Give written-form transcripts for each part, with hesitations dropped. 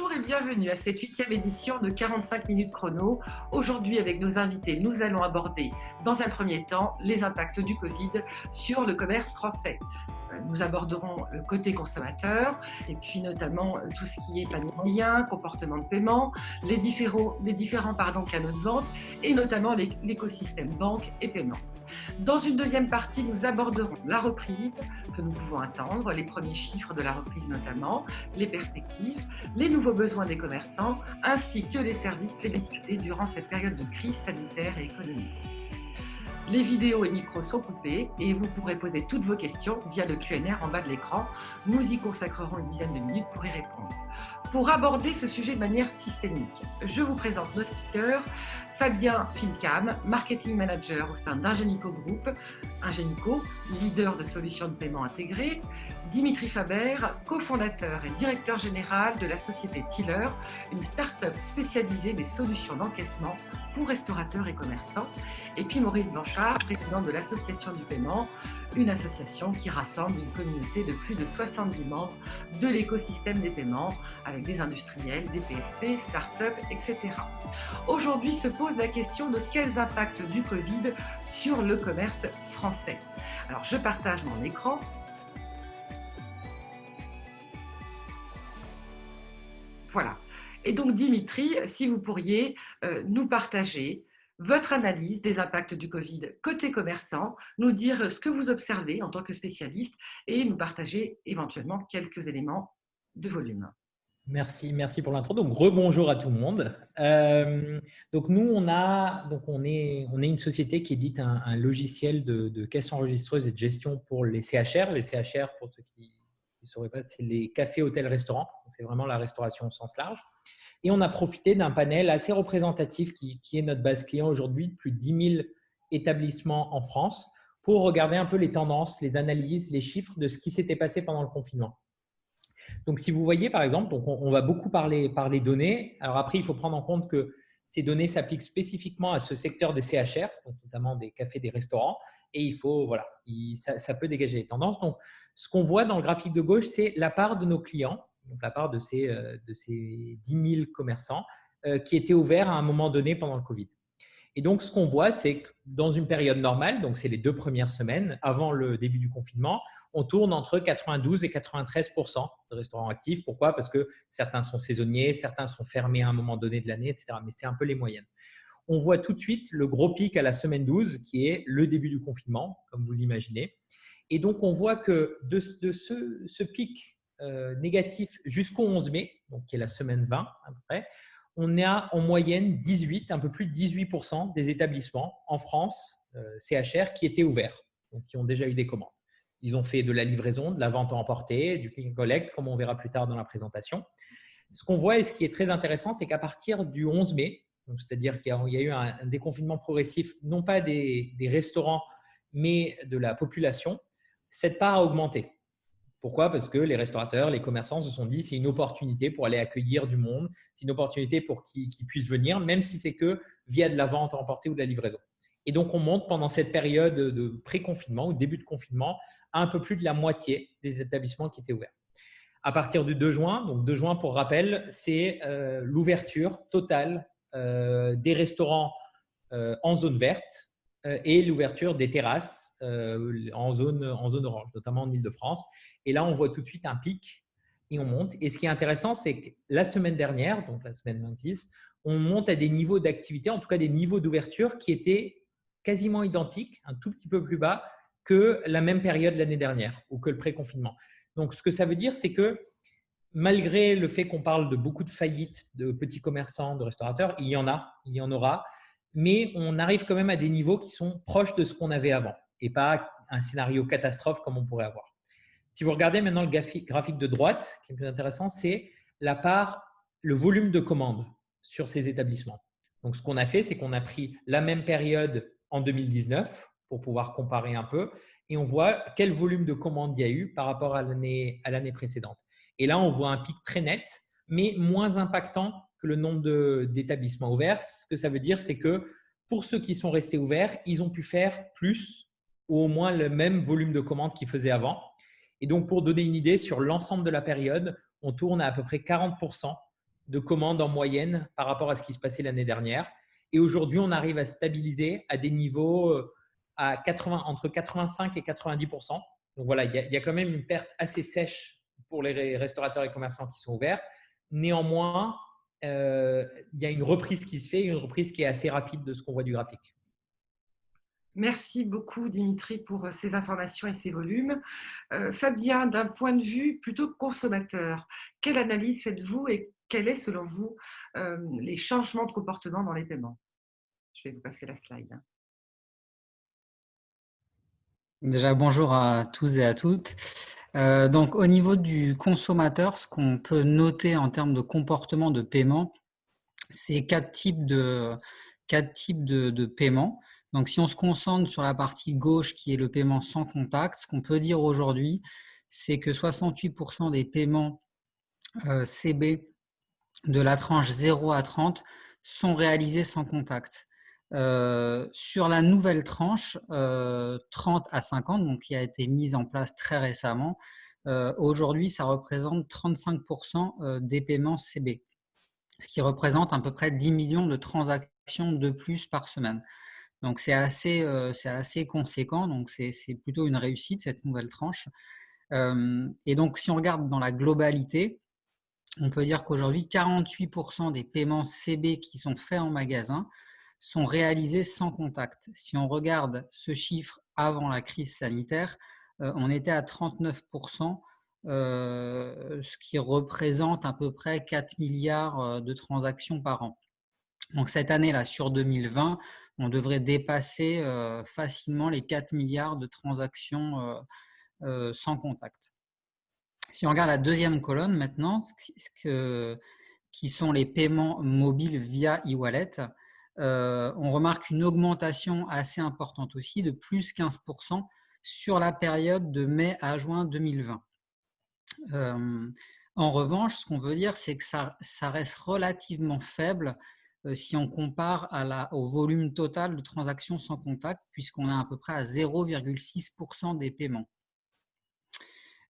Bonjour et bienvenue à cette 8e édition de 45 minutes chrono. Aujourd'hui, avec nos invités, nous allons aborder dans un premier temps les impacts du Covid sur le commerce français. Nous aborderons le côté consommateur et puis notamment tout ce qui est panier moyen, comportement de paiement, les différents canaux de vente et notamment l'écosystème banque et paiement. Dans une deuxième partie, nous aborderons la reprise que nous pouvons attendre, les premiers chiffres de la reprise notamment, les perspectives, les nouveaux besoins des commerçants, ainsi que les services plébiscités durant cette période de crise sanitaire et économique. Les vidéos et micros sont coupés et vous pourrez poser toutes vos questions via le Q&A en bas de l'écran. Nous y consacrerons une dizaine de minutes pour y répondre. Pour aborder ce sujet de manière systémique, je vous présente nos speakers. Fabien Fincam, Marketing Manager au sein d'Ingenico Group, Ingenico, leader de solutions de paiement intégrées. Dimitri Faber, cofondateur et directeur général de la société Tiller, une start-up spécialisée des solutions d'encaissement pour restaurateurs et commerçants. Et puis Maurice Blanchard, président de l'Association du paiement, une association qui rassemble une communauté de plus de 70 membres de l'écosystème des paiements, avec des industriels, des PSP, start-up, etc. Aujourd'hui se pose la question de quels impacts du Covid sur le commerce français. Alors je partage mon écran. Voilà. Et donc Dimitri, si vous pourriez nous partager votre analyse des impacts du Covid côté commerçant, nous dire ce que vous observez en tant que spécialiste et nous partager éventuellement quelques éléments de volume. Merci pour l'intro. Donc, rebonjour à tout le monde. Donc, nous, on est une société qui édite un logiciel de caisse enregistreuse et de gestion pour les CHR. Les CHR, pour ceux qui ne sauraient pas, c'est les cafés, hôtels, restaurants. C'est vraiment la restauration au sens large. Et on a profité d'un panel assez représentatif qui est notre base client aujourd'hui, plus de 10 000 établissements en France, pour regarder un peu les tendances, les analyses, les chiffres de ce qui s'était passé pendant le confinement. Donc, si vous voyez, par exemple, donc on va beaucoup parler données. Alors après, il faut prendre en compte que ces données s'appliquent spécifiquement à ce secteur des CHR, donc notamment des cafés, des restaurants. Et il faut, voilà, ça peut dégager les tendances. Donc, ce qu'on voit dans le graphique de gauche, c'est la part de nos clients, donc la part de ces 10 000 commerçants qui étaient ouverts à un moment donné pendant le Covid. Et donc, ce qu'on voit, c'est que dans une période normale, donc c'est les 2 premières semaines avant le début du confinement, on tourne entre 92 et 93% de restaurants actifs. Pourquoi? Parce que certains sont saisonniers, certains sont fermés à un moment donné de l'année, etc. Mais c'est un peu les moyennes. On voit tout de suite le gros pic à la semaine 12, qui est le début du confinement, comme vous imaginez. Et donc, on voit que de ce pic négatif jusqu'au 11 mai, donc qui est la semaine 20 à peu près, on a en moyenne un peu plus de 18% des établissements en France, CHR, qui étaient ouverts, donc qui ont déjà eu des commandes. Ils ont fait de la livraison, de la vente à emporter, du click and collect, comme on verra plus tard dans la présentation. Ce qu'on voit et ce qui est très intéressant, c'est qu'à partir du 11 mai, c'est-à-dire qu'il y a eu un déconfinement progressif, non pas des restaurants, mais de la population, cette part a augmenté. Pourquoi? Parce que les restaurateurs, les commerçants se sont dit c'est une opportunité pour aller accueillir du monde, c'est une opportunité pour qu'ils puissent venir, même si c'est que via de la vente à emporter ou de la livraison. Et donc, on monte pendant cette période de pré-confinement ou début de confinement à un peu plus de la moitié des établissements qui étaient ouverts. À partir du 2 juin, donc 2 juin pour rappel, c'est l'ouverture totale des restaurants en zone verte et l'ouverture des terrasses en zone orange, notamment en Île-de-France. Et là, on voit tout de suite un pic et on monte. Et ce qui est intéressant, c'est que la semaine dernière, donc la semaine 26, on monte à des niveaux d'activité, en tout cas des niveaux d'ouverture qui étaient quasiment identiques, un tout petit peu plus bas que la même période l'année dernière ou que le pré-confinement. Donc, ce que ça veut dire, c'est que malgré le fait qu'on parle de beaucoup de faillites de petits commerçants, de restaurateurs, il y en aura, mais on arrive quand même à des niveaux qui sont proches de ce qu'on avait avant et pas un scénario catastrophe comme on pourrait avoir. Si vous regardez maintenant le graphique de droite, qui est plus intéressant, c'est le volume de commandes sur ces établissements. Donc, ce qu'on a fait, c'est qu'on a pris la même période en 2019 pour pouvoir comparer un peu et on voit quel volume de commandes il y a eu par rapport à l'année précédente. Et là, on voit un pic très net, mais moins impactant que le nombre d'établissements ouverts. Ce que ça veut dire, c'est que pour ceux qui sont restés ouverts, ils ont pu faire plus ou au moins le même volume de commandes qu'ils faisaient avant. Et donc, pour donner une idée, sur l'ensemble de la période, on tourne à peu près 40% de commandes en moyenne par rapport à ce qui se passait l'année dernière. Et aujourd'hui, on arrive à stabiliser à des niveaux entre 85 et 90%. Donc voilà, il y a quand même une perte assez sèche pour les restaurateurs et commerçants qui sont ouverts. Néanmoins, il y a une reprise qui se fait, une reprise qui est assez rapide de ce qu'on voit du graphique. Merci beaucoup Dimitri pour ces informations et ces volumes. Fabien, d'un point de vue plutôt consommateur, quelle analyse faites-vous et quels est selon vous les changements de comportement dans les paiements? Je vais vous passer la slide. Déjà, bonjour à tous et à toutes. Donc, au niveau du consommateur, ce qu'on peut noter en termes de comportement de paiement, c'est quatre types de paiements. Donc, si on se concentre sur la partie gauche qui est le paiement sans contact, ce qu'on peut dire aujourd'hui, c'est que 68% des paiements CB de la tranche 0 à 30 sont réalisés sans contact. Sur la nouvelle tranche 30 à 50, donc qui a été mise en place très récemment, aujourd'hui ça représente 35% des paiements CB, ce qui représente à peu près 10 millions de transactions de plus par semaine. Donc c'est assez conséquent, donc c'est plutôt une réussite cette nouvelle tranche. Et donc si on regarde dans la globalité, on peut dire qu'aujourd'hui 48% des paiements CB qui sont faits en magasin sont réalisés sans contact. Si on regarde ce chiffre avant la crise sanitaire, on était à 39%, ce qui représente à peu près 4 milliards de transactions par an. Donc cette année-là, sur 2020, on devrait dépasser facilement les 4 milliards de transactions sans contact. Si on regarde la deuxième colonne maintenant, qui sont les paiements mobiles via e-wallet, on remarque une augmentation assez importante aussi de plus 15% sur la période de mai à juin 2020. En revanche, ce qu'on veut dire, c'est que ça reste relativement faible si on compare au volume total de transactions sans contact, puisqu'on est à peu près à 0,6% des paiements.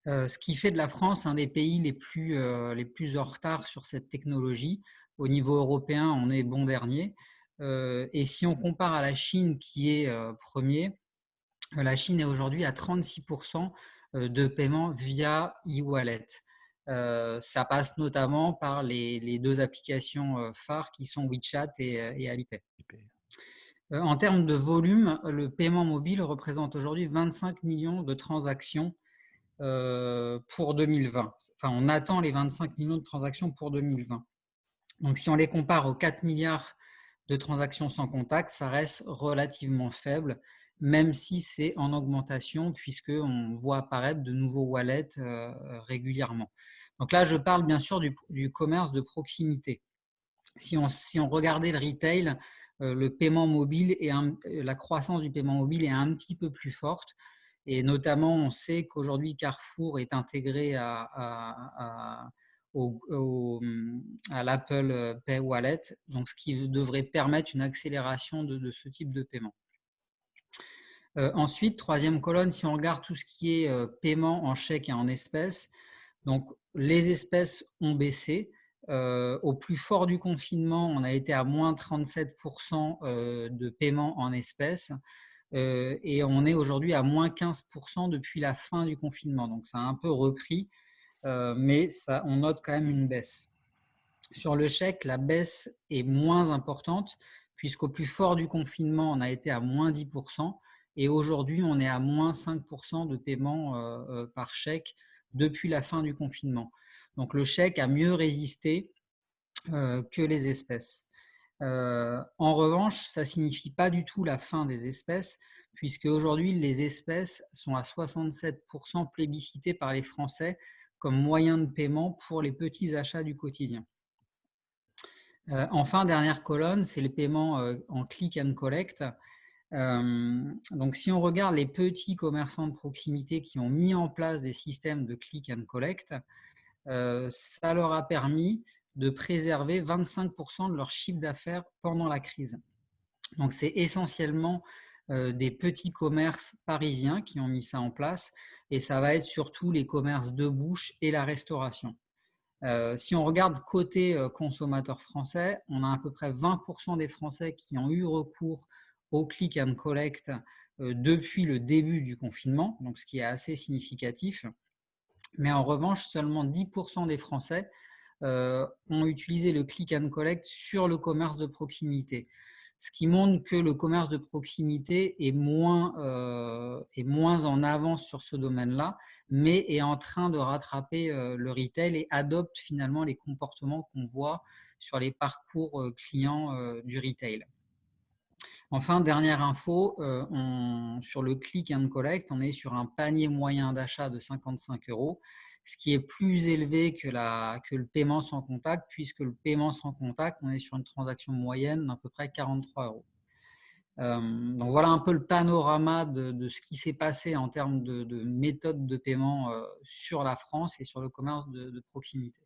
Ce qui fait de la France un des pays les plus en retard sur cette technologie. Au niveau européen, on est bon dernier. Et si on compare à la Chine qui est premier, la Chine est aujourd'hui à 36% de paiement via e-wallet. Ça passe notamment par les deux applications phares qui sont WeChat et Alipay. En termes de volume, le paiement mobile représente aujourd'hui 25 millions de transactions pour 2020. Enfin, on attend les 25 millions de transactions pour 2020. Donc, si on les compare aux 4 milliards de transactions sans contact, ça reste relativement faible, même si c'est en augmentation, puisqu'on voit apparaître de nouveaux wallets régulièrement. Donc là, je parle bien sûr du commerce de proximité. Si on regardait le retail, le paiement mobile la croissance du paiement mobile est un petit peu plus forte. Et notamment, on sait qu'aujourd'hui, Carrefour est intégré à l'Apple Pay Wallet, donc ce qui devrait permettre une accélération de ce type de paiement. Ensuite, troisième colonne, si on regarde tout ce qui est paiement en chèque et en espèces, donc les espèces ont baissé. Au plus fort du confinement, on a été à moins 37% de paiement en espèces. Et on est aujourd'hui à moins 15% depuis la fin du confinement. Donc, ça a un peu repris, mais on note quand même une baisse. Sur le chèque, la baisse est moins importante, puisqu'au plus fort du confinement, on a été à moins 10%, et aujourd'hui, on est à moins 5% de paiement par chèque depuis la fin du confinement. Donc, le chèque a mieux résisté que les espèces. En revanche, ça ne signifie pas du tout la fin des espèces, puisque aujourd'hui, les espèces sont à 67% plébiscitées par les Français comme moyen de paiement pour les petits achats du quotidien. Enfin, dernière colonne, c'est les paiements en click and collect. Donc, si on regarde les petits commerçants de proximité qui ont mis en place des systèmes de click and collect, ça leur a permis de préserver 25% de leur chiffre d'affaires pendant la crise. Donc, c'est essentiellement des petits commerces parisiens qui ont mis ça en place, et ça va être surtout les commerces de bouche et la restauration. Si on regarde côté consommateurs français, on a à peu près 20% des Français qui ont eu recours au click and collect depuis le début du confinement, donc ce qui est assez significatif. Mais en revanche, seulement 10% des Français ont utilisé le click and collect sur le commerce de proximité. Ce qui montre que le commerce de proximité est moins en avance sur ce domaine-là, mais est en train de rattraper le retail et adopte finalement les comportements qu'on voit sur les parcours clients du retail. Enfin, dernière info, sur le click and collect, on est sur un panier moyen d'achat de 55 €, ce qui est plus élevé que le paiement sans contact, puisque le paiement sans contact, on est sur une transaction moyenne d'à peu près 43 €. Donc voilà un peu le panorama de ce qui s'est passé en termes de méthodes de paiement sur la France et sur le commerce de proximité.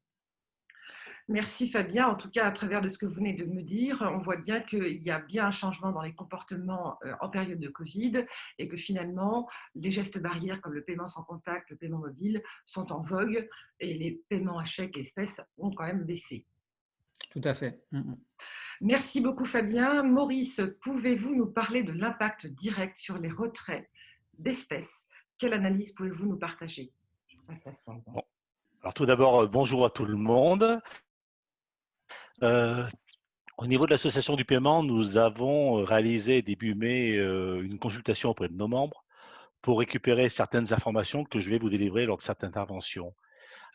Merci Fabien. En tout cas, à travers de ce que vous venez de me dire, on voit bien qu'il y a bien un changement dans les comportements en période de Covid et que finalement, les gestes barrières comme le paiement sans contact, le paiement mobile sont en vogue et les paiements à chèque et espèces ont quand même baissé. Tout à fait. Merci beaucoup Fabien. Maurice, pouvez-vous nous parler de l'impact direct sur les retraits d'espèces? Quelle analyse pouvez-vous nous partager? Bon. Alors tout d'abord, bonjour à tout le monde. Au niveau de l'association du paiement, nous avons réalisé début mai une consultation auprès de nos membres pour récupérer certaines informations que je vais vous délivrer lors de cette intervention.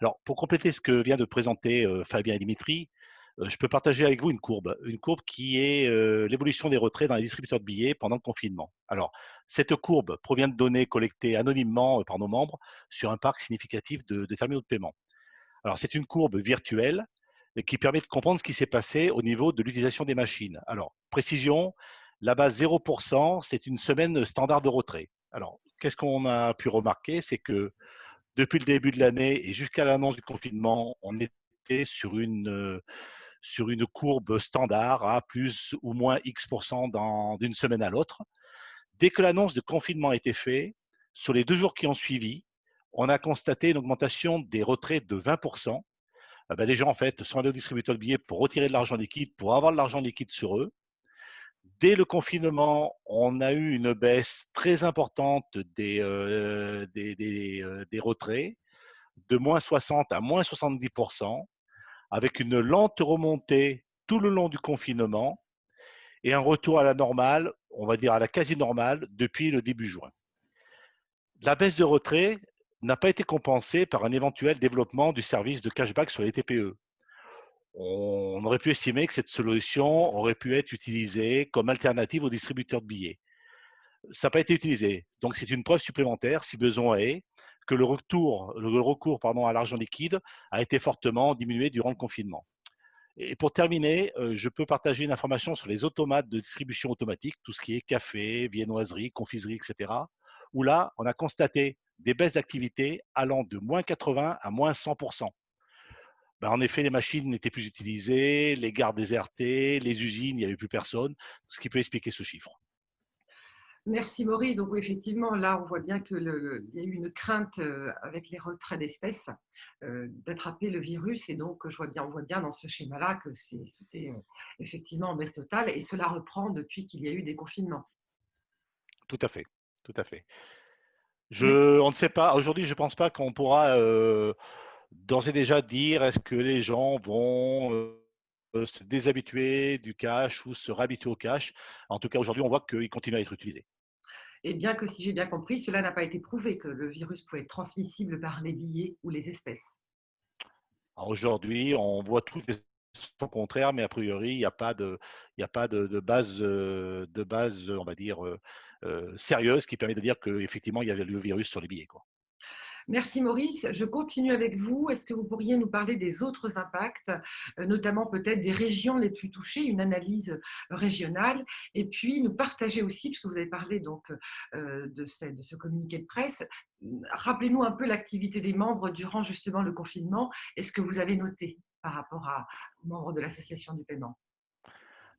Alors, pour compléter ce que vient de présenter Fabien et Dimitri, je peux partager avec vous une courbe qui est l'évolution des retraits dans les distributeurs de billets pendant le confinement. Alors, cette courbe provient de données collectées anonymement par nos membres sur un parc significatif de terminaux de paiement. Alors, c'est une courbe virtuelle qui permet de comprendre ce qui s'est passé au niveau de l'utilisation des machines. Alors, précision, la base 0%, c'est une semaine standard de retrait. Alors, qu'est-ce qu'on a pu remarquer? C'est que depuis le début de l'année et jusqu'à l'annonce du confinement, on était sur une courbe standard à plus ou moins X% d'une semaine à l'autre. Dès que l'annonce de confinement a été faite, sur les 2 jours qui ont suivi, on a constaté une augmentation des retraits de 20%. Les gens, en fait, sont allés au distributeur de billets pour retirer de l'argent liquide, pour avoir de l'argent liquide sur eux. Dès le confinement, on a eu une baisse très importante des retraits, de moins 60 à moins 70%, avec une lente remontée tout le long du confinement et un retour à la normale, on va dire à la quasi-normale, depuis le début juin. La baisse de retrait n'a pas été compensée par un éventuel développement du service de cashback sur les TPE. On aurait pu estimer que cette solution aurait pu être utilisée comme alternative aux distributeurs de billets. Ça n'a pas été utilisé. Donc, c'est une preuve supplémentaire, si besoin est, que le recours à l'argent liquide a été fortement diminué durant le confinement. Et pour terminer, je peux partager une information sur les automates de distribution automatique, tout ce qui est café, viennoiserie, confiserie, etc., où là, on a constaté des baisses d'activité allant de moins 80 à moins 100%. En effet, les machines n'étaient plus utilisées, les gares désertées, les usines, il n'y avait plus personne, ce qui peut expliquer ce chiffre. Merci Maurice. Donc oui, effectivement, là, on voit bien qu'il y a eu une crainte avec les retraits d'espèces d'attraper le virus. Et donc, on voit bien dans ce schéma-là que c'était effectivement en baisse totale. Et cela reprend depuis qu'il y a eu des confinements. Tout à fait, tout à fait. On ne sait pas, aujourd'hui, je ne pense pas qu'on pourra d'ores et déjà dire est-ce que les gens vont se déshabituer du cash ou se réhabituer au cash. En tout cas, aujourd'hui, on voit qu'il continue à être utilisé. Et bien que, si j'ai bien compris, cela n'a pas été prouvé que le virus pouvait être transmissible par les billets ou les espèces. Aujourd'hui, on voit tout au contraire, mais a priori, il n'y a pas de base, on va dire, sérieuse qui permet de dire qu'effectivement, il y avait le virus sur les billets, quoi. Merci Maurice. Je continue avec vous. Est-ce que vous pourriez nous parler des autres impacts, notamment peut-être des régions les plus touchées, une analyse régionale, et puis nous partager aussi, puisque vous avez parlé donc de ce communiqué de presse, rappelez-nous un peu l'activité des membres durant justement le confinement et ce que vous avez noté par rapport aux membres de l'association du paiement.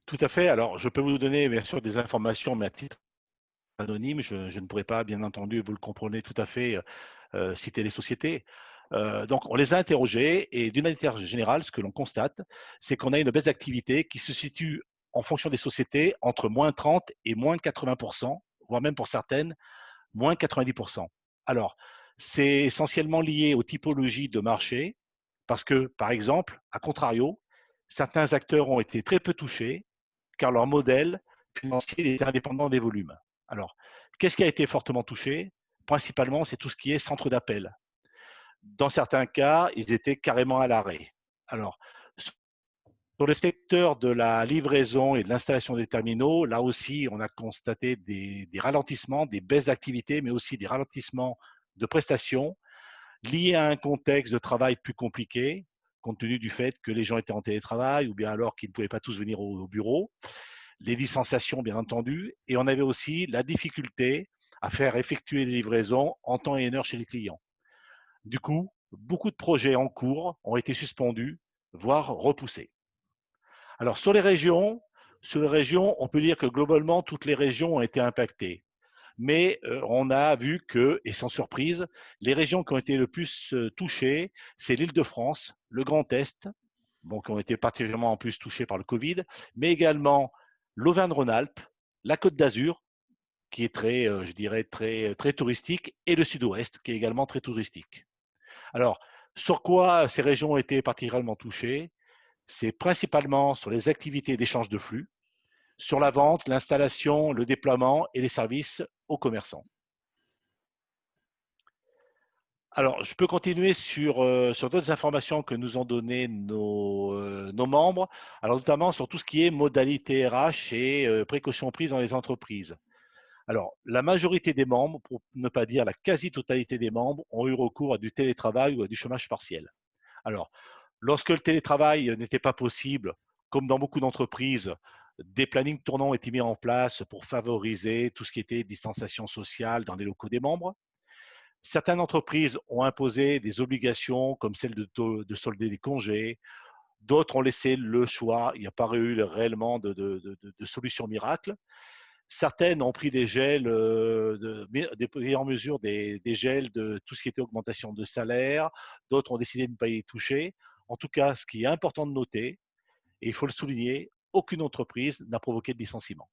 Tout à fait. Alors, je peux vous donner bien sûr des informations, mais à titre anonyme, je ne pourrais pas, bien entendu, vous le comprenez tout à fait, citer les sociétés. Donc, on les a interrogés et d'une manière générale, ce que l'on constate, c'est qu'on a une baisse d'activité qui se situe en fonction des sociétés entre moins 30 et moins 80%, voire même pour certaines, moins 90%. Alors, c'est essentiellement lié aux typologies de marché parce que, par exemple, à contrario, certains acteurs ont été très peu touchés car leur modèle financier était indépendant des volumes. Alors, qu'est-ce qui a été fortement touché? Principalement, c'est tout ce qui est centre d'appel. Dans certains cas, ils étaient carrément à l'arrêt. Alors, sur le secteur de la livraison et de l'installation des terminaux, là aussi, on a constaté des ralentissements, des baisses d'activité, mais aussi des ralentissements de prestations liés à un contexte de travail plus compliqué, compte tenu du fait que les gens étaient en télétravail ou bien alors qu'ils ne pouvaient pas tous venir au bureau, les distanciations, bien entendu, et on avait aussi la difficulté à faire effectuer les livraisons en temps et en heure chez les clients. Du coup, beaucoup de projets en cours ont été suspendus, voire repoussés. Alors, sur les régions, on peut dire que globalement, toutes les régions ont été impactées. Mais on a vu que, et sans surprise, les régions qui ont été le plus touchées, c'est l'Île-de-France, le Grand Est, bon, qui ont été particulièrement en plus touchés par le Covid, mais également l'Auvergne-Rhône-Alpes, la Côte d'Azur, qui est très, je dirais, très touristique, et le Sud-Ouest, qui est également très touristique. Alors, sur quoi ces régions ont été particulièrement touchées? C'est principalement sur les activités d'échange de flux, sur la vente, l'installation, le déploiement et les services aux commerçants. Alors, je peux continuer sur d'autres informations que nous ont données nos membres, alors notamment sur tout ce qui est modalité RH et précautions prises dans les entreprises. Alors, la majorité des membres, pour ne pas dire la quasi-totalité des membres, ont eu recours à du télétravail ou à du chômage partiel. Alors, lorsque le télétravail n'était pas possible, comme dans beaucoup d'entreprises, des plannings tournants ont été mis en place pour favoriser tout ce qui était distanciation sociale dans les locaux des membres. Certaines entreprises ont imposé des obligations comme celle de solder des congés. D'autres ont laissé le choix. Il n'y a pas eu réellement de solution miracle. Certaines ont pris des gels, en mesure des gels de tout ce qui était augmentation de salaire. D'autres ont décidé de ne pas y toucher. En tout cas, ce qui est important de noter, et il faut le souligner, aucune entreprise n'a provoqué de licenciement.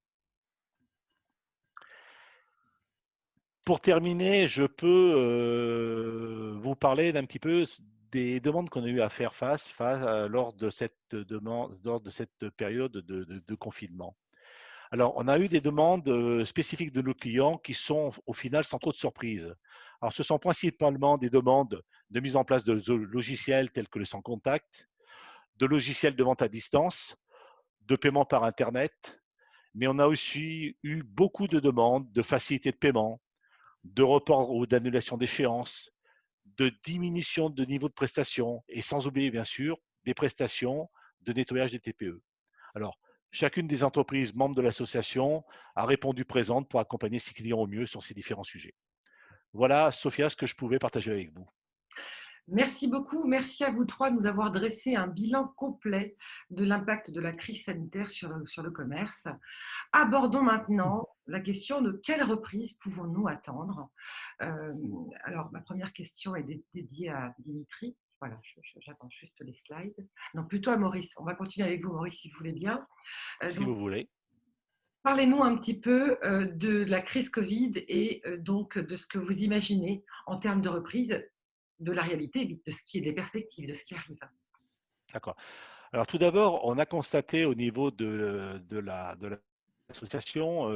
Pour terminer, je peux vous parler d'un petit peu des demandes qu'on a eu à faire face lors de cette période de confinement. Alors, on a eu des demandes spécifiques de nos clients qui sont au final sans trop de surprise. Alors, ce sont principalement des demandes de mise en place de logiciels tels que le sans contact, de logiciels de vente à distance, de paiement par Internet, mais on a aussi eu beaucoup de demandes de facilité de paiement, de report ou d'annulation d'échéance, de diminution de niveau de prestation et sans oublier bien sûr des prestations de nettoyage des TPE. Alors, chacune des entreprises membres de l'association a répondu présente pour accompagner ses clients au mieux sur ces différents sujets. Voilà, Sophia, ce que je pouvais partager avec vous. Merci beaucoup. Merci à vous trois de nous avoir dressé un bilan complet de l'impact de la crise sanitaire sur le commerce. Abordons maintenant la question de quelle reprise pouvons-nous attendre. Alors, ma première question est dédiée à Dimitri. Voilà, j'attends juste les slides. Non, plutôt à Maurice. On va continuer avec vous, Maurice, si vous voulez bien. Si vous voulez. Parlez-nous un petit peu de la crise Covid et donc de ce que vous imaginez en termes de reprise, de la réalité, de ce qui est des perspectives, de ce qui arrive. D'accord. Alors tout d'abord, on a constaté au niveau de l'association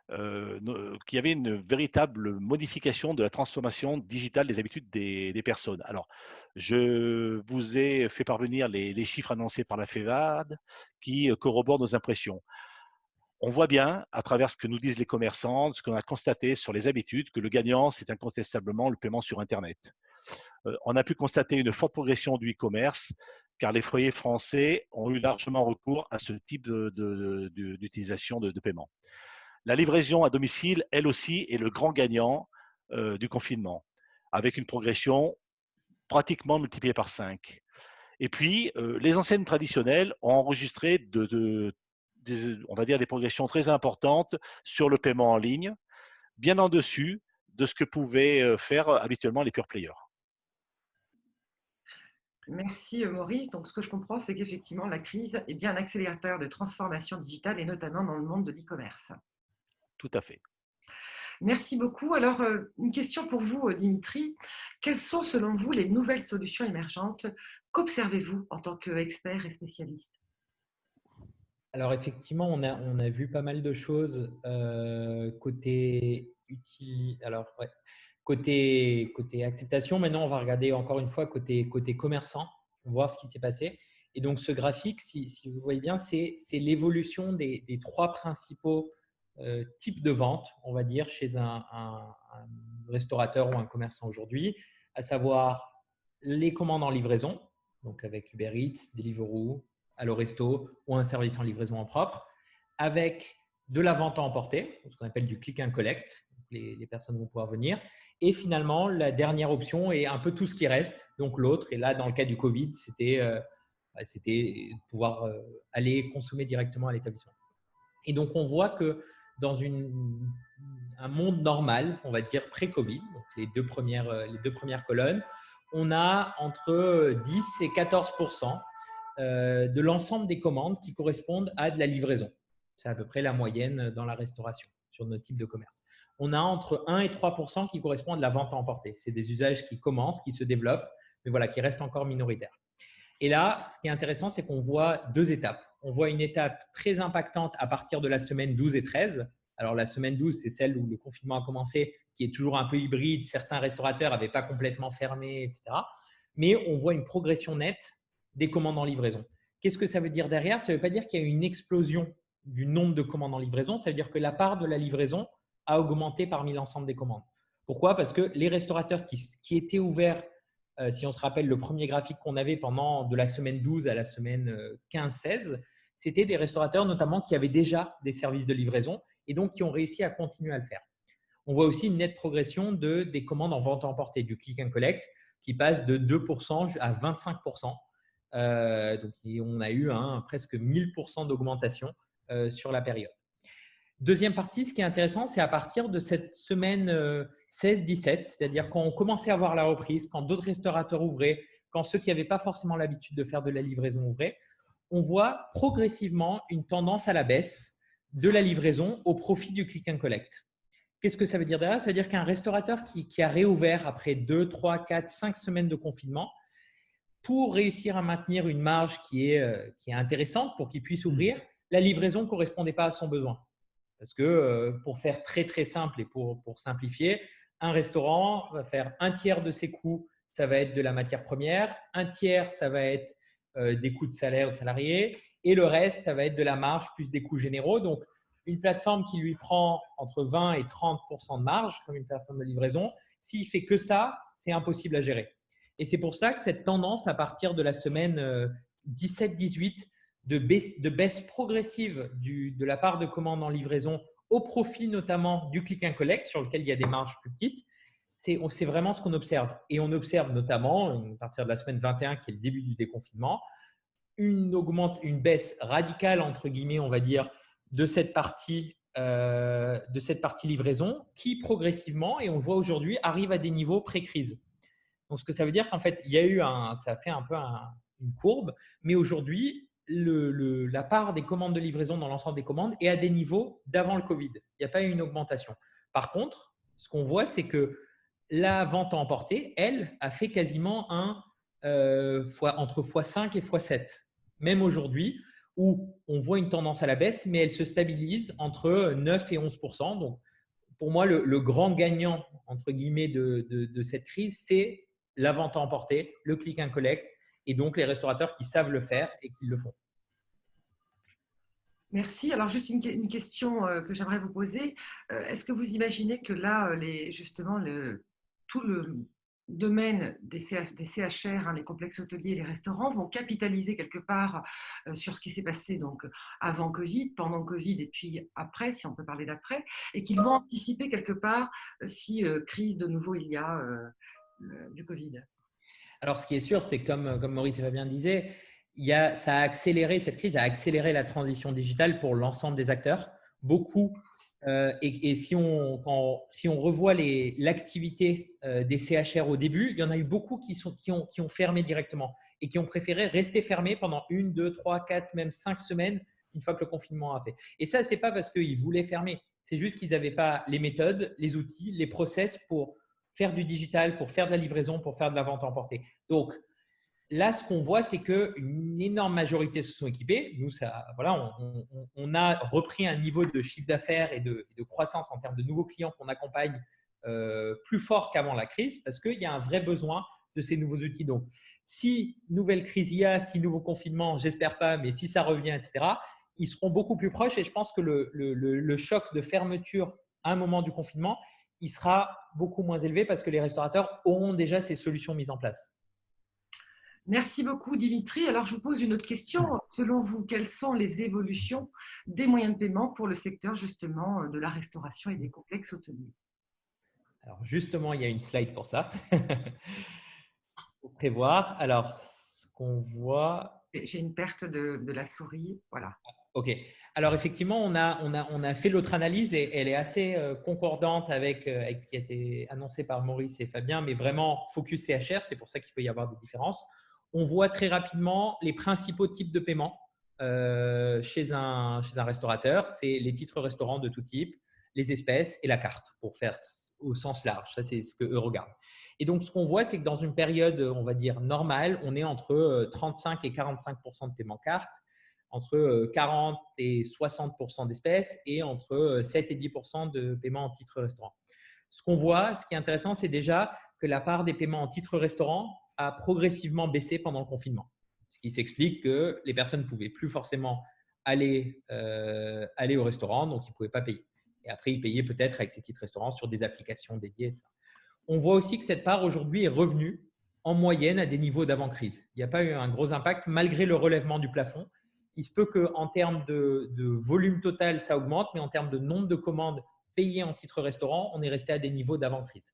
qu'il y avait une véritable modification de la transformation digitale des habitudes des personnes. Alors, je vous ai fait parvenir les chiffres annoncés par la FEVAD qui corroborent nos impressions. On voit bien, à travers ce que nous disent les commerçants, ce qu'on a constaté sur les habitudes, que le gagnant, c'est incontestablement le paiement sur Internet. On a pu constater une forte progression du e-commerce, car les foyers français ont eu largement recours à ce type d'utilisation de paiement. La livraison à domicile, elle aussi, est le grand gagnant du confinement, avec une progression pratiquement multipliée par 5. Et puis, les enseignes traditionnelles ont enregistré on va dire des progressions très importantes sur le paiement en ligne, bien en dessus de ce que pouvaient faire habituellement les pure players. Merci Maurice. Donc, ce que je comprends, c'est qu'effectivement, la crise est bien un accélérateur de transformation digitale et notamment dans le monde de l'e-commerce. Tout à fait. Merci beaucoup. Alors, une question pour vous, Dimitri. Quelles sont, selon vous, les nouvelles solutions émergentes? Qu'observez-vous en tant qu'expert et spécialiste? Alors effectivement, on a vu pas mal de choses côté acceptation. Maintenant, on va regarder encore une fois côté commerçant, voir ce qui s'est passé. Et donc, ce graphique, si vous voyez bien, c'est l'évolution des trois principaux types de ventes, on va dire, chez un restaurateur ou un commerçant aujourd'hui, à savoir les commandes en livraison, donc avec Uber Eats, Deliveroo, Allo Resto ou un service en livraison en propre, avec de la vente à emporter, ce qu'on appelle du click and collect. Les personnes vont pouvoir venir. Et finalement, la dernière option est un peu tout ce qui reste, donc l'autre. Et là, dans le cas du Covid, c'était pouvoir aller consommer directement à l'établissement. Et donc, on voit que dans un monde normal, on va dire pré-Covid, donc les deux premières colonnes, on a entre 10 et 14% de l'ensemble des commandes qui correspondent à de la livraison. C'est à peu près la moyenne dans la restauration sur notre type de commerce. On a entre 1 et 3% qui correspondent à de la vente à emporter. C'est des usages qui commencent, qui se développent, mais voilà, qui restent encore minoritaires. Et là, ce qui est intéressant, c'est qu'on voit deux étapes. On voit une étape très impactante à partir de la semaine 12 et 13. Alors, la semaine 12, c'est celle où le confinement a commencé, qui est toujours un peu hybride. Certains restaurateurs n'avaient pas complètement fermé, etc. Mais on voit une progression nette des commandes en livraison. Qu'est-ce que ça veut dire derrière? Ça ne veut pas dire qu'il y a une explosion du nombre de commandes en livraison. Ça veut dire que la part de la livraison a augmenté parmi l'ensemble des commandes. Pourquoi? Parce que les restaurateurs qui étaient ouverts, si on se rappelle le premier graphique qu'on avait pendant de la semaine 12 à la semaine 15-16, c'était des restaurateurs notamment qui avaient déjà des services de livraison et donc qui ont réussi à continuer à le faire. On voit aussi une nette progression des commandes en vente à emporter, du click and collect, qui passe de 2% à 25%. Donc, on a eu presque 1000% d'augmentation sur la période. Deuxième partie, ce qui est intéressant, c'est à partir de cette semaine 16-17, c'est-à-dire quand on commençait à voir la reprise, quand d'autres restaurateurs ouvraient, quand ceux qui n'avaient pas forcément l'habitude de faire de la livraison ouvraient, on voit progressivement une tendance à la baisse de la livraison au profit du click and collect. Qu'est-ce que ça veut dire derrière? Ça veut dire qu'un restaurateur qui a réouvert après 2, 3, 4, 5 semaines de confinement, pour réussir à maintenir une marge qui est intéressante pour qu'il puisse ouvrir, la livraison ne correspondait pas à son besoin. Parce que pour faire très, très simple et pour simplifier, un restaurant va faire un tiers de ses coûts, ça va être de la matière première, un tiers, ça va être des coûts de salaire de salariés et le reste, ça va être de la marge plus des coûts généraux. Donc, une plateforme qui lui prend entre 20 et 30% de marge, comme une plateforme de livraison, s'il fait que ça, c'est impossible à gérer. Et c'est pour ça que cette tendance, à partir de la semaine 17-18, de baisse progressive de la part de commandes en livraison au profit notamment du click and collect sur lequel il y a des marges plus petites, c'est vraiment ce qu'on observe. Et on observe notamment, à partir de la semaine 21 qui est le début du déconfinement, une baisse radicale, entre guillemets, on va dire, de cette partie livraison qui progressivement, et on le voit aujourd'hui, arrive à des niveaux pré-crise. Donc, ce que ça veut dire qu'en fait, il y a eu ça a fait un peu une courbe, mais aujourd'hui, la part des commandes de livraison dans l'ensemble des commandes est à des niveaux d'avant le Covid. Il n'y a pas eu une augmentation. Par contre, ce qu'on voit, c'est que la vente à emporter, elle, a fait quasiment entre x5 et x7. Même aujourd'hui, où on voit une tendance à la baisse, mais elle se stabilise entre 9 et 11%. Donc, pour moi, le grand gagnant, entre guillemets, de cette crise, c'est la vente à emporter, le click and collect, et donc les restaurateurs qui savent le faire et qui le font. Merci. Alors, juste une question que j'aimerais vous poser. Est-ce que vous imaginez que là, justement, tout le domaine des CHR, les complexes hôteliers, les restaurants, vont capitaliser quelque part sur ce qui s'est passé donc avant Covid, pendant Covid et puis après, si on peut parler d'après, et qu'ils vont anticiper quelque part si crise de nouveau il y a du Covid? Alors, ce qui est sûr, c'est comme Maurice et Fabien disaient, cette crise a accéléré la transition digitale pour l'ensemble des acteurs. Beaucoup, et si on revoit l'activité des CHR au début, il y en a eu beaucoup qui ont fermé directement. et qui ont préféré rester fermés pendant 1, 2, 3, 4, même 5 semaines une fois que le confinement a fait. Et ça, ce n'est pas parce qu'ils voulaient fermer, c'est juste qu'ils n'avaient pas les méthodes, les outils, les process pour faire du digital, pour faire de la livraison, pour faire de la vente à emporter. Donc, là, ce qu'on voit, c'est qu'une énorme majorité se sont équipés. Nous, on a repris un niveau de chiffre d'affaires et de croissance en termes de nouveaux clients qu'on accompagne plus fort qu'avant la crise parce qu'il y a un vrai besoin de ces nouveaux outils. Donc, si nouvelle crise il y a, si nouveau confinement, j'espère pas, mais si ça revient, etc., ils seront beaucoup plus proches et je pense que le choc de fermeture à un moment du confinement, il sera beaucoup moins élevé parce que les restaurateurs auront déjà ces solutions mises en place. Merci beaucoup, Dimitri. Alors, je vous pose une autre question. Selon vous, quelles sont les évolutions des moyens de paiement pour le secteur justement de la restauration et des complexes hôteliers? Alors, justement, il y a une slide pour ça. Pour prévoir. Alors, ce qu'on voit… J'ai une perte de la souris. Voilà. OK. Alors, effectivement, on a fait l'autre analyse et elle est assez concordante avec ce qui a été annoncé par Maurice et Fabien, mais vraiment focus CHR, c'est pour ça qu'il peut y avoir des différences. On voit très rapidement les principaux types de paiement chez un restaurateur. C'est les titres restaurants de tout type, les espèces et la carte, pour faire au sens large. Ça, c'est ce qu'eux regardent. Et donc, ce qu'on voit, c'est que dans une période, on va dire, normale, on est entre 35 et 45% de paiement carte, entre 40 et 60% d'espèces et entre 7 et 10% de paiement en titre restaurant. Ce qu'on voit, ce qui est intéressant, c'est déjà que la part des paiements en titre restaurant a progressivement baissé pendant le confinement. Ce qui s'explique que les personnes ne pouvaient plus forcément aller au restaurant, donc ils ne pouvaient pas payer. Et après, ils payaient peut-être avec ces titres restaurants sur des applications dédiées, etc. On voit aussi que cette part aujourd'hui est revenue en moyenne à des niveaux d'avant-crise. Il n'y a pas eu un gros impact malgré le relèvement du plafond. Il se peut qu'en termes de volume total, ça augmente, mais en termes de nombre de commandes payées en titre restaurant, on est resté à des niveaux d'avant-crise.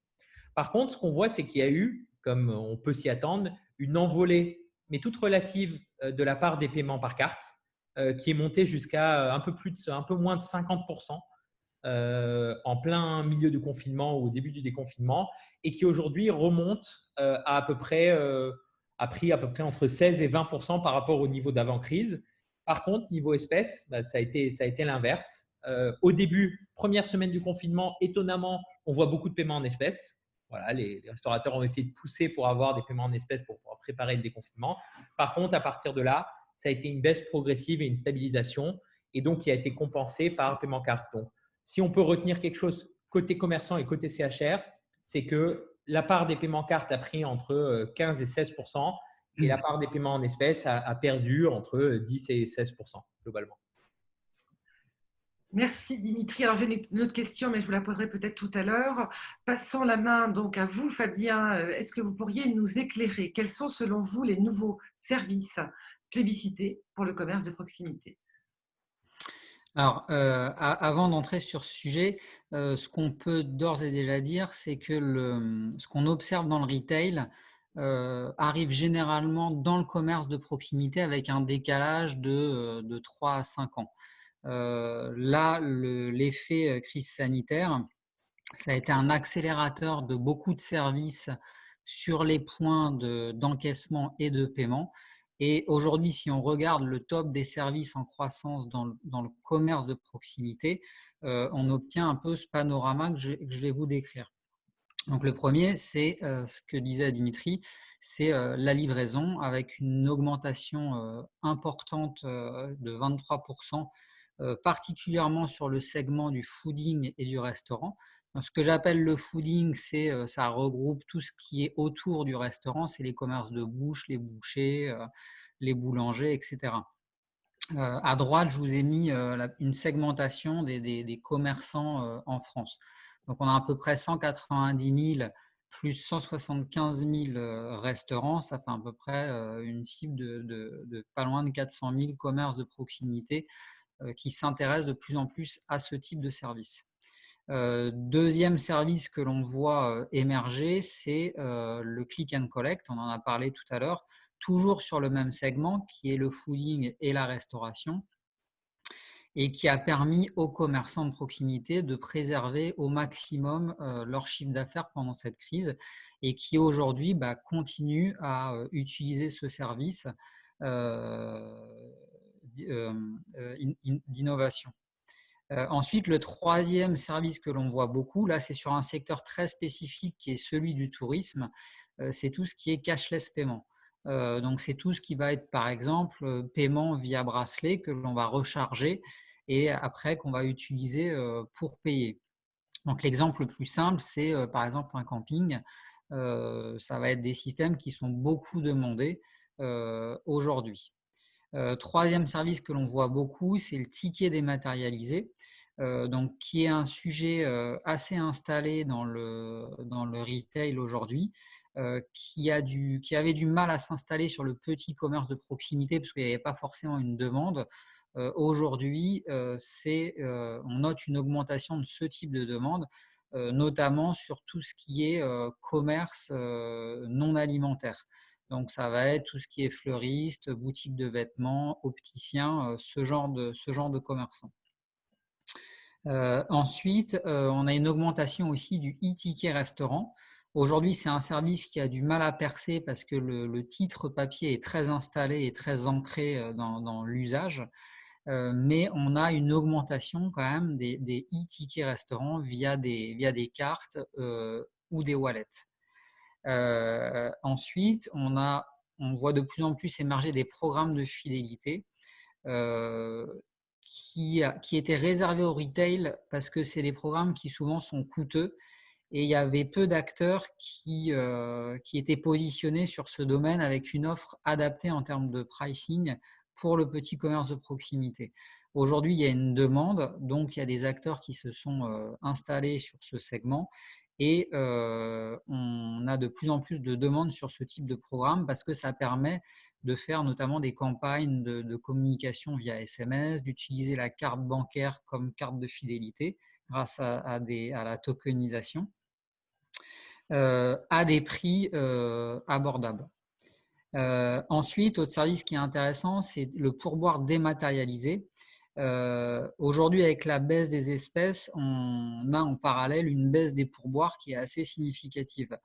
Par contre, ce qu'on voit, c'est qu'il y a eu, comme on peut s'y attendre, une envolée, mais toute relative, de la part des paiements par carte, qui est montée jusqu'à un peu moins de 50% en plein milieu du confinement ou au début du déconfinement, et qui aujourd'hui remonte a pris à peu près entre 16 et 20% par rapport au niveau d'avant-crise. Par contre, niveau espèces, ça a été l'inverse. Au début, première semaine du confinement, étonnamment, on voit beaucoup de paiements en espèces. Voilà, les restaurateurs ont essayé de pousser pour avoir des paiements en espèces pour pouvoir préparer le déconfinement. Par contre, à partir de là, ça a été une baisse progressive et une stabilisation, et donc qui a été compensée par paiement carte. Donc, si on peut retenir quelque chose côté commerçant et côté CHR, c'est que la part des paiements cartes a pris entre 15 et 16% et la part des paiements en espèces a perdu entre 10 et 16% globalement. Merci Dimitri. Alors j'ai une autre question, mais je vous la poserai peut-être tout à l'heure. Passons la main donc à vous, Fabien. Est-ce que vous pourriez nous éclairer? Quels sont selon vous les nouveaux services plébiscités pour le commerce de proximité? Alors, avant d'entrer sur ce sujet, ce qu'on peut d'ores et déjà dire, c'est que ce qu'on observe dans le retail arrive généralement dans le commerce de proximité avec un décalage de 3 à 5 ans. Là, l'effet crise sanitaire, ça a été un accélérateur de beaucoup de services sur les points d'encaissement et de paiement. Et aujourd'hui, si on regarde le top des services en croissance dans le commerce de proximité, on obtient un peu ce panorama que je vais vous décrire. Donc le premier, c'est ce que disait Dimitri, c'est la livraison avec une augmentation importante de 23%, particulièrement sur le segment du fooding et du restaurant. Donc, ce que j'appelle le fooding, ça regroupe tout ce qui est autour du restaurant, c'est les commerces de bouche, les bouchers, les boulangers, etc. À droite, je vous ai mis une segmentation des commerçants en France. Donc, on a à peu près 190 000 plus 175 000 restaurants. Ça fait à peu près une cible de pas loin de 400 000 commerces de proximité qui s'intéressent de plus en plus à ce type de service. Deuxième service que l'on voit émerger, c'est le click and collect. On en a parlé tout à l'heure, toujours sur le même segment qui est le fooding et la restauration. et qui a permis aux commerçants de proximité de préserver au maximum leur chiffre d'affaires pendant cette crise et qui aujourd'hui continue à utiliser ce service d'innovation. Ensuite, le troisième service que l'on voit beaucoup, là c'est sur un secteur très spécifique qui est celui du tourisme, c'est tout ce qui est cashless paiement. Donc c'est tout ce qui va être par exemple paiement via bracelet que l'on va recharger et après qu'on va utiliser pour payer. Donc l'exemple le plus simple, c'est par exemple un camping. Ça va être des systèmes qui sont beaucoup demandés aujourd'hui. Troisième service que l'on voit beaucoup, c'est le ticket dématérialisé, donc, qui est un sujet assez installé dans le retail aujourd'hui, qui avait du mal à s'installer sur le petit commerce de proximité parce qu'il n'y avait pas forcément une demande. Aujourd'hui, on note une augmentation de ce type de demande, notamment sur tout ce qui est commerce non alimentaire. Donc, ça va être tout ce qui est fleuriste, boutique de vêtements, opticien, ce genre de commerçants. Ensuite, on a une augmentation aussi du e-ticket restaurant. Aujourd'hui, c'est un service qui a du mal à percer parce que le titre papier est très installé et très ancré dans l'usage. Mais on a une augmentation quand même des e-tickets restaurants via des cartes ou des wallets. Ensuite, on voit de plus en plus émerger des programmes de fidélité qui étaient réservés au retail parce que c'est des programmes qui souvent sont coûteux et il y avait peu d'acteurs qui étaient positionnés sur ce domaine avec une offre adaptée en termes de pricing pour le petit commerce de proximité. Aujourd'hui, il y a une demande, donc il y a des acteurs qui se sont installés sur ce segment et on a de plus en plus de demandes sur ce type de programme parce que ça permet de faire notamment des campagnes de communication via SMS, d'utiliser la carte bancaire comme carte de fidélité grâce à la tokenisation à des prix abordables. Ensuite, autre service qui est intéressant, c'est le pourboire dématérialisé. Aujourd'hui, avec la baisse des espèces, on a en parallèle une baisse des pourboires qui est assez significative.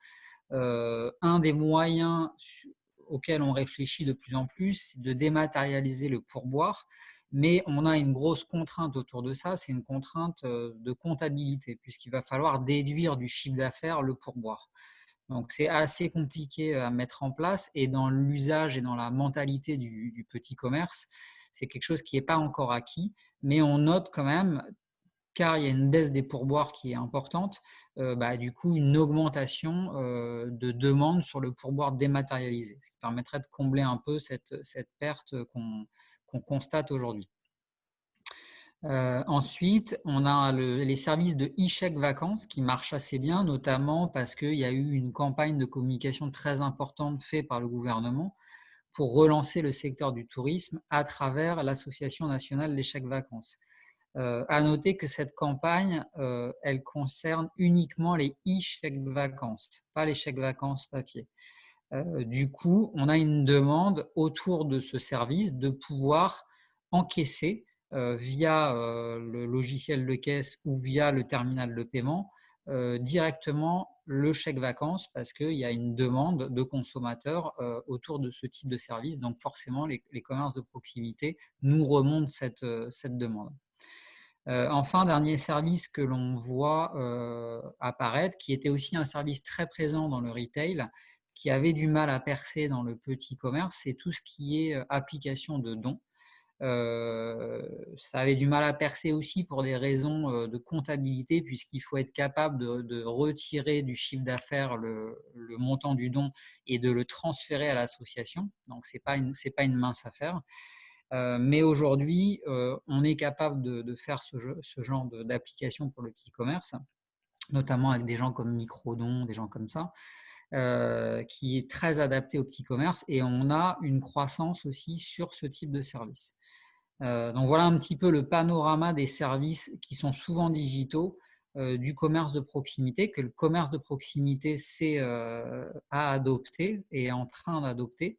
Un des moyens auxquels on réfléchit de plus en plus, c'est de dématérialiser le pourboire, mais on a une grosse contrainte autour de ça, c'est une contrainte de comptabilité, puisqu'il va falloir déduire du chiffre d'affaires le pourboire. Donc, c'est assez compliqué à mettre en place et dans l'usage et dans la mentalité du petit commerce, c'est quelque chose qui n'est pas encore acquis, mais on note quand même, car il y a une baisse des pourboires qui est importante, du coup une augmentation de demande sur le pourboire dématérialisé, ce qui permettrait de combler un peu cette perte qu'on constate aujourd'hui. Ensuite, on a les services de e-chèque vacances qui marchent assez bien, notamment parce qu'il y a eu une campagne de communication très importante faite par le gouvernement pour relancer le secteur du tourisme à travers l'Association nationale des chèques vacances. À noter que cette campagne, elle concerne uniquement les e-chèques vacances, pas les chèques vacances papier. Du coup, on a une demande autour de ce service de pouvoir encaisser via le logiciel de caisse ou via le terminal de paiement directement le chèque vacances parce qu'il y a une demande de consommateurs autour de ce type de service. Donc forcément, les commerces de proximité nous remontent cette demande. Enfin, dernier service que l'on voit apparaître, qui était aussi un service très présent dans le retail, qui avait du mal à percer dans le petit commerce, c'est tout ce qui est application de dons. Ça avait du mal à percer aussi pour des raisons de comptabilité, puisqu'il faut être capable de retirer du chiffre d'affaires le montant du don et de le transférer à l'association. Donc, ce n'est pas une mince affaire. Mais aujourd'hui, on est capable de faire ce genre d'application pour le petit commerce, notamment avec des gens comme Microdon, des gens comme ça, qui est très adapté au petit commerce et on a une croissance aussi sur ce type de service. Donc voilà un petit peu le panorama des services qui sont souvent digitaux du commerce de proximité, que le commerce de proximité a adopté et est en train d'adopter.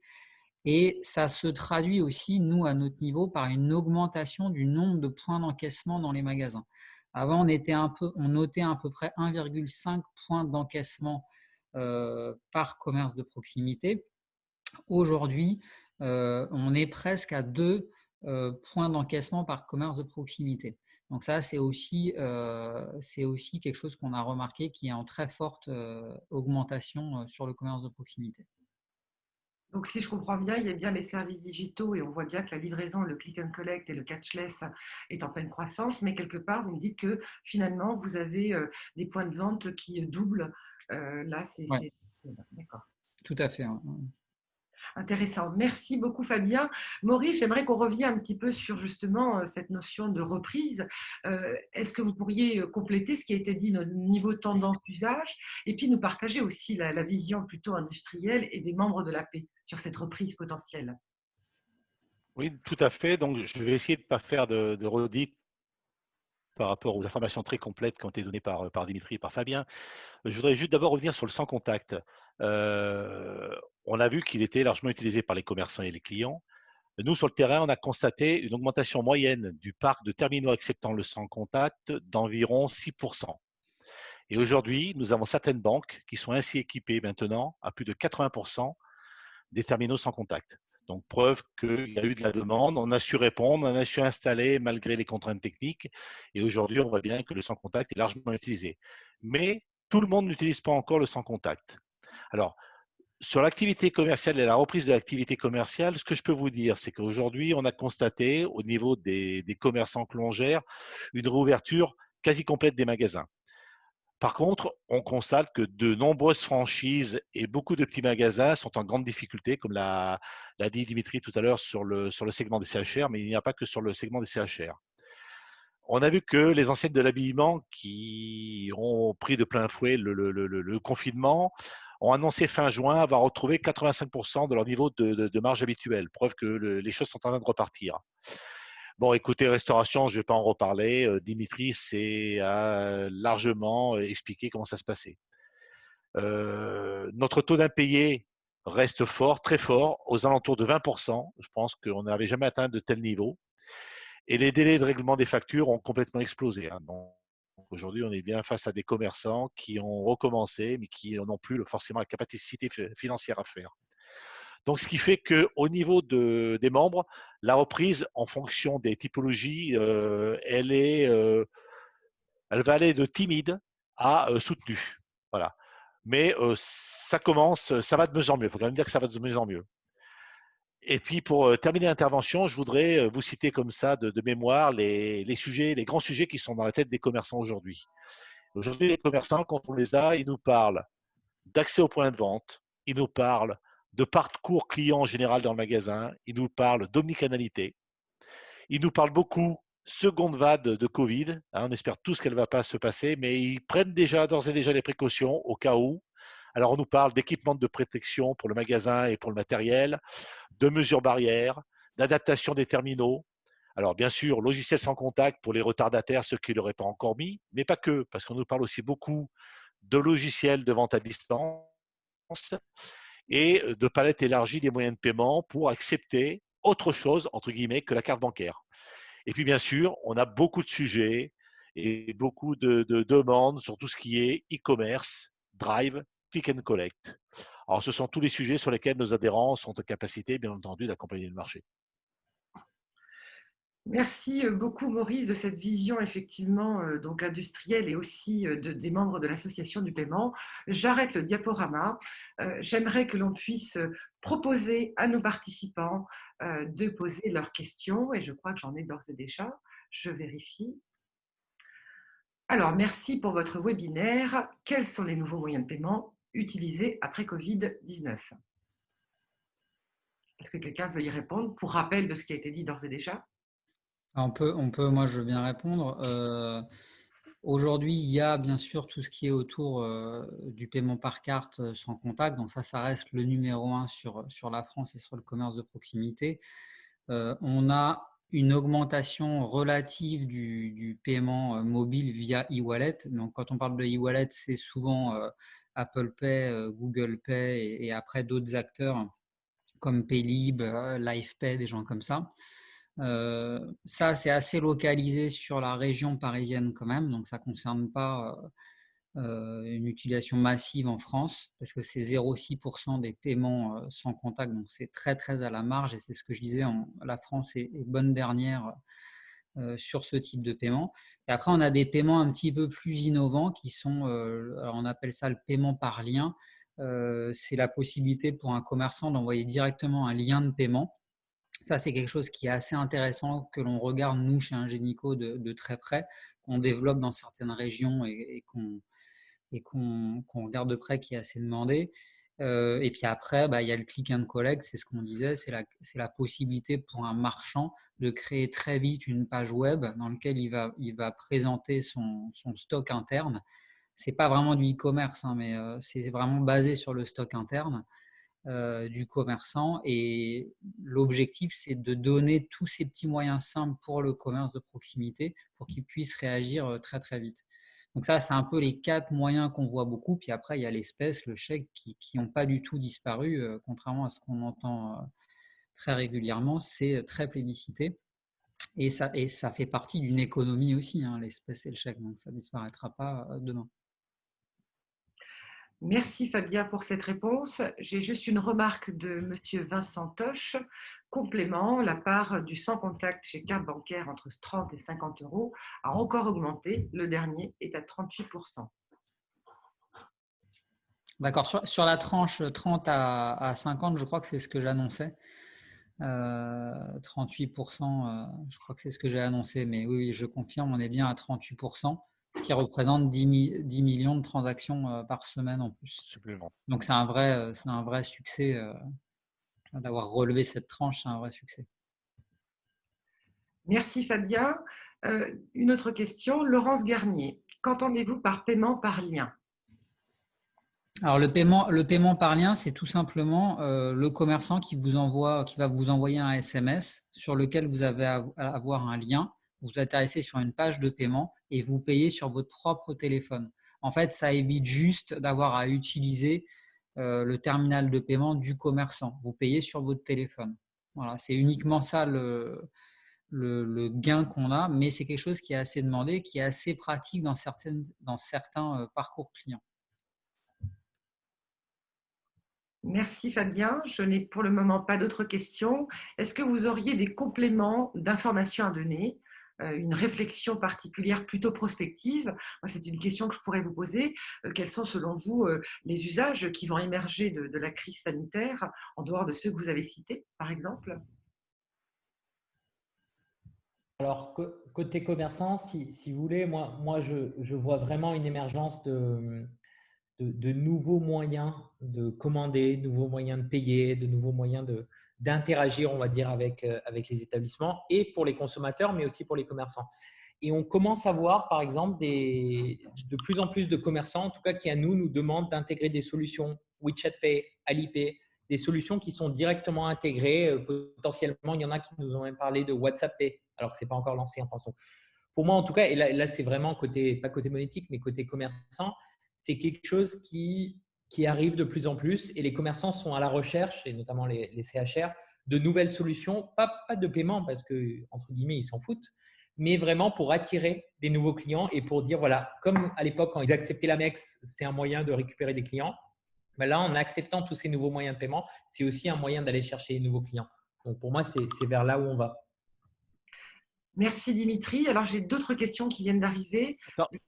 Et ça se traduit aussi, nous, à notre niveau, par une augmentation du nombre de points d'encaissement dans les magasins. Avant, on notait à peu près 1,5 points d'encaissement par commerce de proximité. Aujourd'hui, on est presque à 2 points d'encaissement par commerce de proximité. Donc ça, c'est aussi quelque chose qu'on a remarqué qui est en très forte augmentation sur le commerce de proximité. Donc, si je comprends bien, il y a bien les services digitaux et on voit bien que la livraison, le click and collect et le cashless est en pleine croissance. Mais quelque part, vous me dites que finalement, vous avez des points de vente qui doublent. Là, Ouais, d'accord. tout à fait. Intéressant. Merci beaucoup, Fabien. Maurice, j'aimerais qu'on revienne un petit peu sur justement cette notion de reprise. Est-ce que vous pourriez compléter ce qui a été dit au niveau tendance d'usage et puis nous partager aussi la vision plutôt industrielle et des membres de l'AP sur cette reprise potentielle? Oui, tout à fait. Donc, je vais essayer de ne pas faire de redite par rapport aux informations très complètes qui ont été données par Dimitri et par Fabien. Je voudrais juste d'abord revenir sur le sans contact. On a vu qu'il était largement utilisé par les commerçants et les clients. Nous, sur le terrain, on a constaté une augmentation moyenne du parc de terminaux acceptant le sans contact d'environ 6%. Et aujourd'hui, nous avons certaines banques qui sont ainsi équipées maintenant à plus de 80% des terminaux sans contact. Donc, preuve qu'il y a eu de la demande, on a su répondre, on a su installer malgré les contraintes techniques. Et aujourd'hui, on voit bien que le sans contact est largement utilisé. Mais tout le monde n'utilise pas encore le sans contact. Alors, sur l'activité commerciale et la reprise de l'activité commerciale, ce que je peux vous dire, c'est qu'aujourd'hui, on a constaté au niveau des commerçants que l'on gère une réouverture quasi complète des magasins. Par contre, on constate que de nombreuses franchises et beaucoup de petits magasins sont en grande difficulté, comme l'a dit Dimitri tout à l'heure sur le segment des CHR, mais il n'y a pas que sur le segment des CHR. On a vu que les enseignes de l'habillement qui ont pris de plein fouet le confinement ont annoncé fin juin avoir retrouvé 85% de leur niveau de marge habituel, preuve que les choses sont en train de repartir. Bon, écoutez, restauration, je ne vais pas en reparler. Dimitri s'est largement expliqué comment ça se passait. Notre taux d'impayé reste fort, très fort, aux alentours de 20%. Je pense qu'on n'avait jamais atteint de tel niveau. Et les délais de règlement des factures ont complètement explosé. Donc, aujourd'hui, on est bien face à des commerçants qui ont recommencé, mais qui n'ont plus forcément la capacité financière à faire. Donc, ce qui fait qu'au niveau des membres, la reprise en fonction des typologies, elle va aller de timide à soutenue. Voilà. Mais ça commence, ça va de mieux en mieux. Il faut quand même dire que ça va de mieux en mieux. Et puis, pour terminer l'intervention, je voudrais vous citer comme ça de mémoire les grands sujets qui sont dans la tête des commerçants aujourd'hui. Aujourd'hui, les commerçants, quand on les a, ils nous parlent d'accès au point de vente, ils nous parlent de parcours client en général dans le magasin, ils nous parlent d'omnicanalité, ils nous parlent beaucoup seconde vague de Covid. On espère tous qu'elle ne va pas se passer, mais ils prennent d'ores et déjà les précautions au cas où. Alors, on nous parle d'équipements de protection pour le magasin et pour le matériel, de mesures barrières, d'adaptation des terminaux. Alors, bien sûr, logiciel sans contact pour les retardataires, ceux qui ne l'auraient pas encore mis, mais pas que, parce qu'on nous parle aussi beaucoup de logiciels de vente à distance et de palettes élargies des moyens de paiement pour accepter autre chose, entre guillemets, que la carte bancaire. Et puis, bien sûr, on a beaucoup de sujets et beaucoup de demandes sur tout ce qui est e-commerce, drive, click and collect. Alors, ce sont tous les sujets sur lesquels nos adhérents sont en capacité, bien entendu, d'accompagner le marché. Merci beaucoup Maurice de cette vision effectivement donc industrielle et aussi des membres de l'association du paiement. J'arrête le diaporama. J'aimerais que l'on puisse proposer à nos participants de poser leurs questions et je crois que j'en ai d'ores et déjà. Je vérifie. Alors, merci pour votre webinaire. Quels sont les nouveaux moyens de paiement utilisés après Covid-19? Est-ce que quelqu'un veut y répondre pour rappel de ce qui a été dit d'ores et déjà? Moi je veux bien répondre. Aujourd'hui, il y a bien sûr tout ce qui est autour du paiement par carte sans contact. Donc ça reste le numéro 1 sur la France et sur le commerce de proximité. On a une augmentation relative du paiement mobile via e-wallet. Donc quand on parle de e-wallet, c'est souvent Apple Pay, Google Pay et après d'autres acteurs comme Paylib, LifePay, des gens comme ça. Ça, c'est assez localisé sur la région parisienne quand même, donc ça ne concerne pas une utilisation massive en France, parce que c'est 0,6% des paiements sans contact, donc c'est très très à la marge, et c'est ce que je disais, la France est bonne dernière sur ce type de paiement. Et après, on a des paiements un petit peu plus innovants qui sont, alors on appelle ça le paiement par lien. C'est la possibilité pour un commerçant d'envoyer directement un lien de paiement. Ça, c'est quelque chose qui est assez intéressant, que l'on regarde, nous, chez Ingenico, de très près, qu'on développe dans certaines régions et qu'on regarde de près, qui est assez demandé. Et puis après, il y a le click and collect, c'est ce qu'on disait, c'est la possibilité pour un marchand de créer très vite une page web dans laquelle il va présenter son stock interne. C'est pas vraiment du e-commerce, hein, mais c'est vraiment basé sur le stock interne du commerçant. Et l'objectif, c'est de donner tous ces petits moyens simples pour le commerce de proximité pour qu'il puisse réagir très très vite. Donc ça, c'est un peu les 4 moyens qu'on voit beaucoup. Puis après, il y a l'espèce, le chèque, qui n'ont pas du tout disparu, contrairement à ce qu'on entend très régulièrement. C'est très plébiscité. Et ça fait partie d'une économie aussi, hein, l'espèce et le chèque. Donc ça ne disparaîtra pas demain. Merci Fabien pour cette réponse. J'ai juste une remarque de Monsieur Vincent Toche. Complément, la part du sans contact chez carte bancaire entre 30 et 50 euros a encore augmenté. Le dernier est à 38%. D'accord. Sur la tranche 30 à 50, je crois que c'est ce que j'annonçais. 38%, je crois que c'est ce que j'ai annoncé. Mais oui, je confirme, on est bien à 38%, ce qui représente 10 millions de transactions par semaine en plus. Supplément. Donc c'est un vrai succès. D'avoir relevé cette tranche, c'est un vrai succès. Merci Fabien. Une autre question, Laurence Garnier. Qu'entendez-vous par paiement par lien? Alors le paiement par lien, c'est tout simplement le commerçant qui va vous envoyer un SMS sur lequel vous avez à avoir un lien. Vous atterrissez sur une page de paiement et vous payez sur votre propre téléphone. En fait, ça évite juste d'avoir à utiliser le terminal de paiement du commerçant. Vous payez sur votre téléphone. Voilà, c'est uniquement ça le gain qu'on a, mais c'est quelque chose qui est assez demandé, qui est assez pratique dans certains parcours clients. Merci Fabien. Je n'ai pour le moment pas d'autres questions. Est-ce que vous auriez des compléments d'informations à donner, une réflexion particulière plutôt prospective? Moi, c'est une question que je pourrais vous poser. Quels sont selon vous les usages qui vont émerger de la crise sanitaire, en dehors de ceux que vous avez cités, par exemple? Alors, côté commerçant, si vous voulez, moi je vois vraiment une émergence de nouveaux moyens de commander, de nouveaux moyens de payer, de nouveaux moyens d'interagir, on va dire, avec les établissements, et pour les consommateurs, mais aussi pour les commerçants. Et on commence à voir, par exemple, de plus en plus de commerçants, en tout cas qui à nous demandent d'intégrer des solutions WeChat Pay, Alipay, des solutions qui sont directement intégrées. Potentiellement, il y en a qui nous ont même parlé de WhatsApp Pay, alors que ce n'est pas encore lancé en France. Donc, pour moi, en tout cas, et là c'est vraiment pas côté monétique, mais côté commerçant, c'est quelque chose qui arrive de plus en plus, et les commerçants sont à la recherche, et notamment les CHR, de nouvelles solutions, pas de paiement parce que, entre guillemets, ils s'en foutent, mais vraiment pour attirer des nouveaux clients et pour dire, voilà, comme à l'époque, quand ils acceptaient l'Amex, c'est un moyen de récupérer des clients. Mais là, en acceptant tous ces nouveaux moyens de paiement, c'est aussi un moyen d'aller chercher des nouveaux clients. Donc, pour moi, c'est vers là où on va. Merci Dimitri. Alors, j'ai d'autres questions qui viennent d'arriver.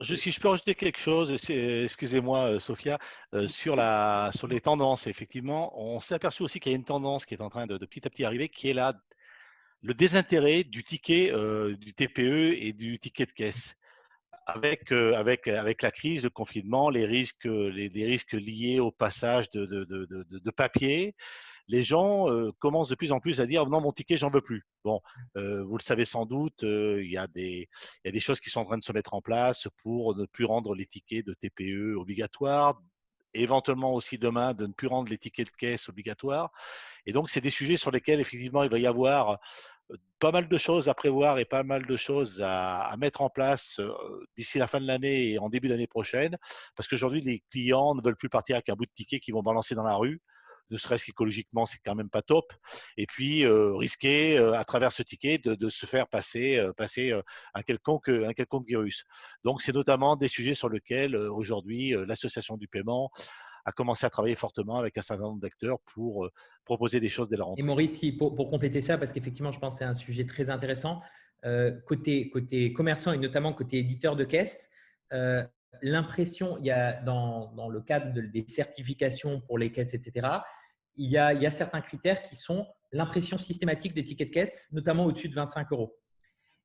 Si je peux rajouter quelque chose, excusez-moi Sophia, sur les tendances. Effectivement, on s'est aperçu aussi qu'il y a une tendance qui est en train de petit à petit arriver, qui est le désintérêt du ticket du TPE et du ticket de caisse. Avec la crise, le confinement, les risques liés au passage de papier, les gens commencent de plus en plus à dire non, mon ticket, j'en veux plus. Bon, vous le savez sans doute, il y a des choses qui sont en train de se mettre en place pour ne plus rendre les tickets de TPE obligatoires, éventuellement aussi demain de ne plus rendre les tickets de caisse obligatoires. Et donc, c'est des sujets sur lesquels effectivement il va y avoir pas mal de choses à prévoir et pas mal de choses à mettre en place d'ici la fin de l'année et en début d'année prochaine, parce qu'aujourd'hui, les clients ne veulent plus partir avec un bout de ticket qu'ils vont balancer dans la rue. ne serait-ce qu'écologiquement, c'est quand même pas top. Et puis, risquer, à travers ce ticket, de se faire passer un quelconque virus. Donc, c'est notamment des sujets sur lesquels, aujourd'hui, l'association du paiement a commencé à travailler fortement avec un certain nombre d'acteurs pour proposer des choses dès la Et rentrée. Maurice, pour compléter ça, parce qu'effectivement, je pense que c'est un sujet très intéressant, côté commerçant et notamment côté éditeur de caisse, l'impression, il y a dans le cadre des certifications pour les caisses, etc., il y a certains critères qui sont l'impression systématique des tickets de caisse, notamment au-dessus de 25 euros.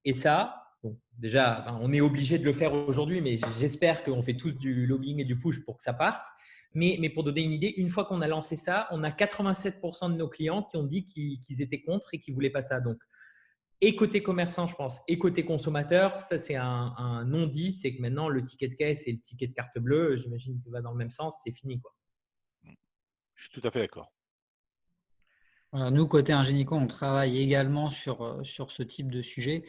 Et ça, bon, déjà, on est obligé de le faire aujourd'hui, mais j'espère qu'on fait tous du lobbying et du push pour que ça parte. Mais pour donner une idée, une fois qu'on a lancé ça, on a 87% de nos clients qui ont dit qu'ils étaient contre et qu'ils ne voulaient pas ça. Donc, et côté commerçant, je pense, et côté consommateur, ça c'est un non-dit, c'est que maintenant le ticket de caisse et le ticket de carte bleue, j'imagine qu'il va dans le même sens, c'est fini, quoi. Je suis tout à fait d'accord. Voilà, nous, côté Ingenico, on travaille également sur ce type de sujet.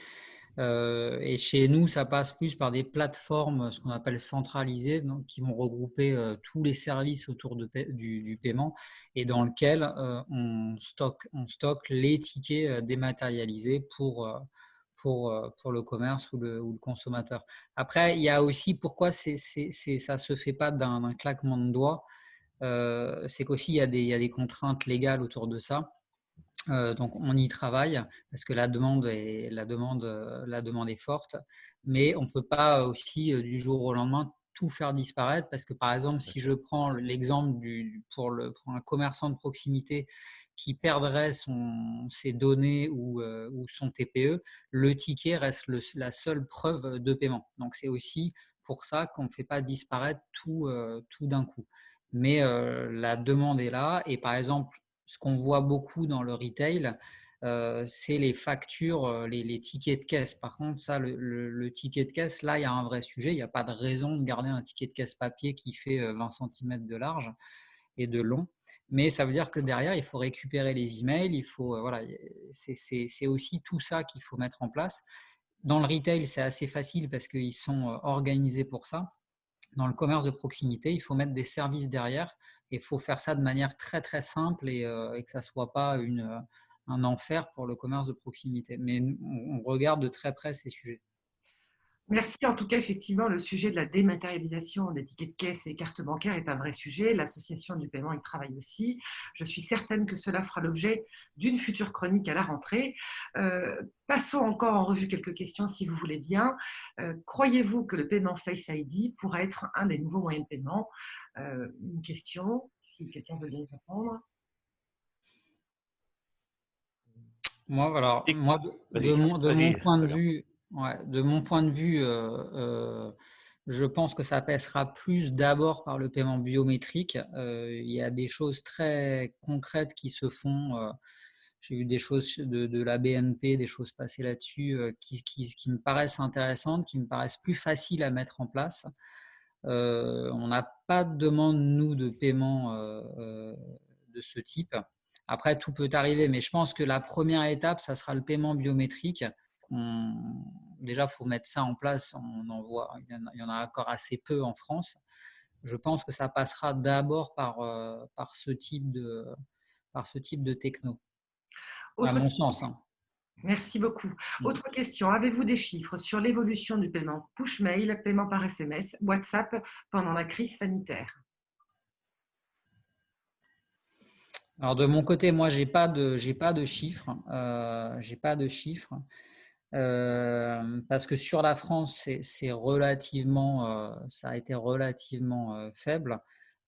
Et chez nous, ça passe plus par des plateformes, ce qu'on appelle centralisées, donc, qui vont regrouper tous les services autour du paiement et dans lequel on stocke les tickets dématérialisés pour le commerce ou le consommateur. Après, il y a aussi pourquoi ça ne se fait pas d'un claquement de doigts. C'est qu'aussi il y a des contraintes légales autour de ça. Donc on y travaille parce que la demande est forte, mais on ne peut pas aussi du jour au lendemain tout faire disparaître parce que par exemple si je prends l'exemple pour un commerçant de proximité qui perdrait ses données ou son TPE, le ticket reste la seule preuve de paiement. Donc c'est aussi pour ça qu'on ne fait pas disparaître tout d'un coup. Mais la demande est là et par exemple ce qu'on voit beaucoup dans le retail, c'est les factures, les tickets de caisse. Par contre, ça, le ticket de caisse, là, il y a un vrai sujet. Il n'y a pas de raison de garder un ticket de caisse papier qui fait 20 cm de large et de long. Mais ça veut dire que derrière, il faut récupérer les emails. Voilà, c'est aussi tout ça qu'il faut mettre en place. Dans le retail, c'est assez facile parce qu'ils sont organisés pour ça. Dans le commerce de proximité, il faut mettre des services derrière et il faut faire ça de manière très très simple et que ça ne soit pas un enfer pour le commerce de proximité. Mais on regarde de très près ces sujets. Merci. En tout cas, effectivement, le sujet de la dématérialisation des tickets de caisse et cartes bancaires est un vrai sujet. L'association du paiement y travaille aussi. Je suis certaine que cela fera l'objet d'une future chronique à la rentrée. Passons encore en revue quelques questions, si vous voulez bien. Croyez-vous que le paiement Face ID pourra être un des nouveaux moyens de paiement? Une question, si quelqu'un veut bien répondre. Moi, de mon point de vue, je pense que ça passera plus d'abord par le paiement biométrique. Il y a des choses très concrètes qui se font. J'ai vu des choses de la BNP, des choses passées là-dessus qui me paraissent intéressantes, qui me paraissent plus faciles à mettre en place. On n'a pas de demande, nous, de paiement de ce type. Après, tout peut arriver, mais je pense que la première étape, ça sera le paiement biométrique. Déjà, il faut mettre ça en place. Il y en a encore assez peu en France. Je pense que ça passera d'abord par ce type de techno, à mon sens. Merci beaucoup. Autre question, avez-vous des chiffres sur l'évolution du paiement push mail, paiement par SMS, WhatsApp pendant la crise sanitaire? Alors de mon côté, moi, j'ai pas de chiffres. Parce que sur la France, c'est relativement, ça a été relativement faible.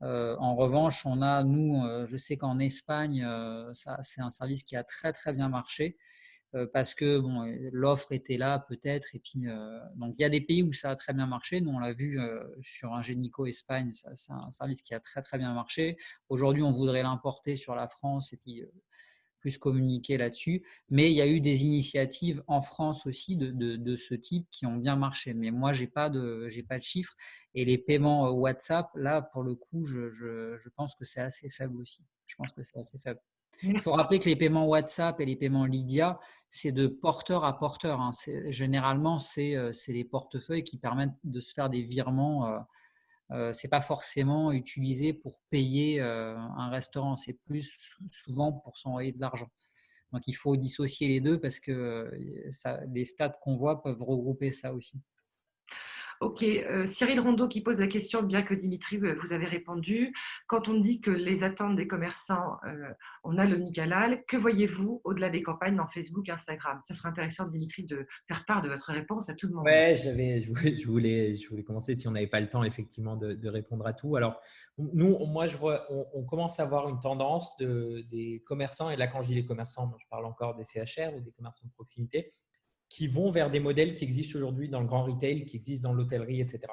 En revanche, je sais qu'en Espagne, c'est un service qui a très très bien marché. Parce que bon, l'offre était là peut-être et puis donc il y a des pays où ça a très bien marché. Nous on l'a vu sur Ingenico Espagne, c'est un service qui a très très bien marché. Aujourd'hui on voudrait l'importer sur la France et puis plus communiquer là-dessus. Mais il y a eu des initiatives en France aussi de ce type qui ont bien marché. Mais moi j'ai pas de chiffres et les paiements WhatsApp là pour le coup je pense que c'est assez faible aussi. Je pense que c'est assez faible. Il faut rappeler que les paiements WhatsApp et les paiements Lydia, c'est de porteur à porteur. Généralement, c'est les portefeuilles qui permettent de se faire des virements c'est pas forcément utilisé pour payer un restaurant, c'est plus souvent pour s'envoyer de l'argent. Donc il faut dissocier les deux parce que les stats qu'on voit peuvent regrouper ça aussi. Ok, Cyril Rondeau qui pose la question, bien que Dimitri, vous avez répondu. Quand on dit que les attentes des commerçants, on a l'omnicanal, que voyez-vous au-delà des campagnes dans Facebook, Instagram? Ça serait intéressant, Dimitri, de faire part de votre réponse à tout le monde. Ouais, je voulais commencer si on n'avait pas le temps effectivement de répondre à tout. Alors, moi, je vois, on commence à voir une tendance des commerçants, et là, quand je dis les commerçants, je parle encore des CHR ou des commerçants de proximité, qui vont vers des modèles qui existent aujourd'hui dans le grand retail, qui existent dans l'hôtellerie, etc.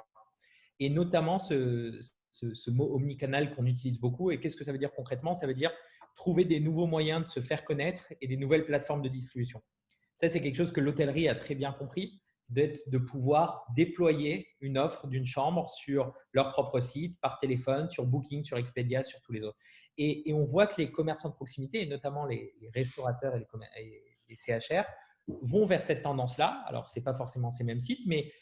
Et notamment ce mot omnicanal qu'on utilise beaucoup. Et qu'est-ce que ça veut dire concrètement? Ça veut dire trouver des nouveaux moyens de se faire connaître et des nouvelles plateformes de distribution. Ça, c'est quelque chose que l'hôtellerie a très bien compris, de pouvoir déployer une offre d'une chambre sur leur propre site, par téléphone, sur Booking, sur Expedia, sur tous les autres. Et on voit que les commerçants de proximité, et notamment les restaurateurs et les CHR, vont vers cette tendance-là. Alors, ce n'est pas forcément ces mêmes sites, mais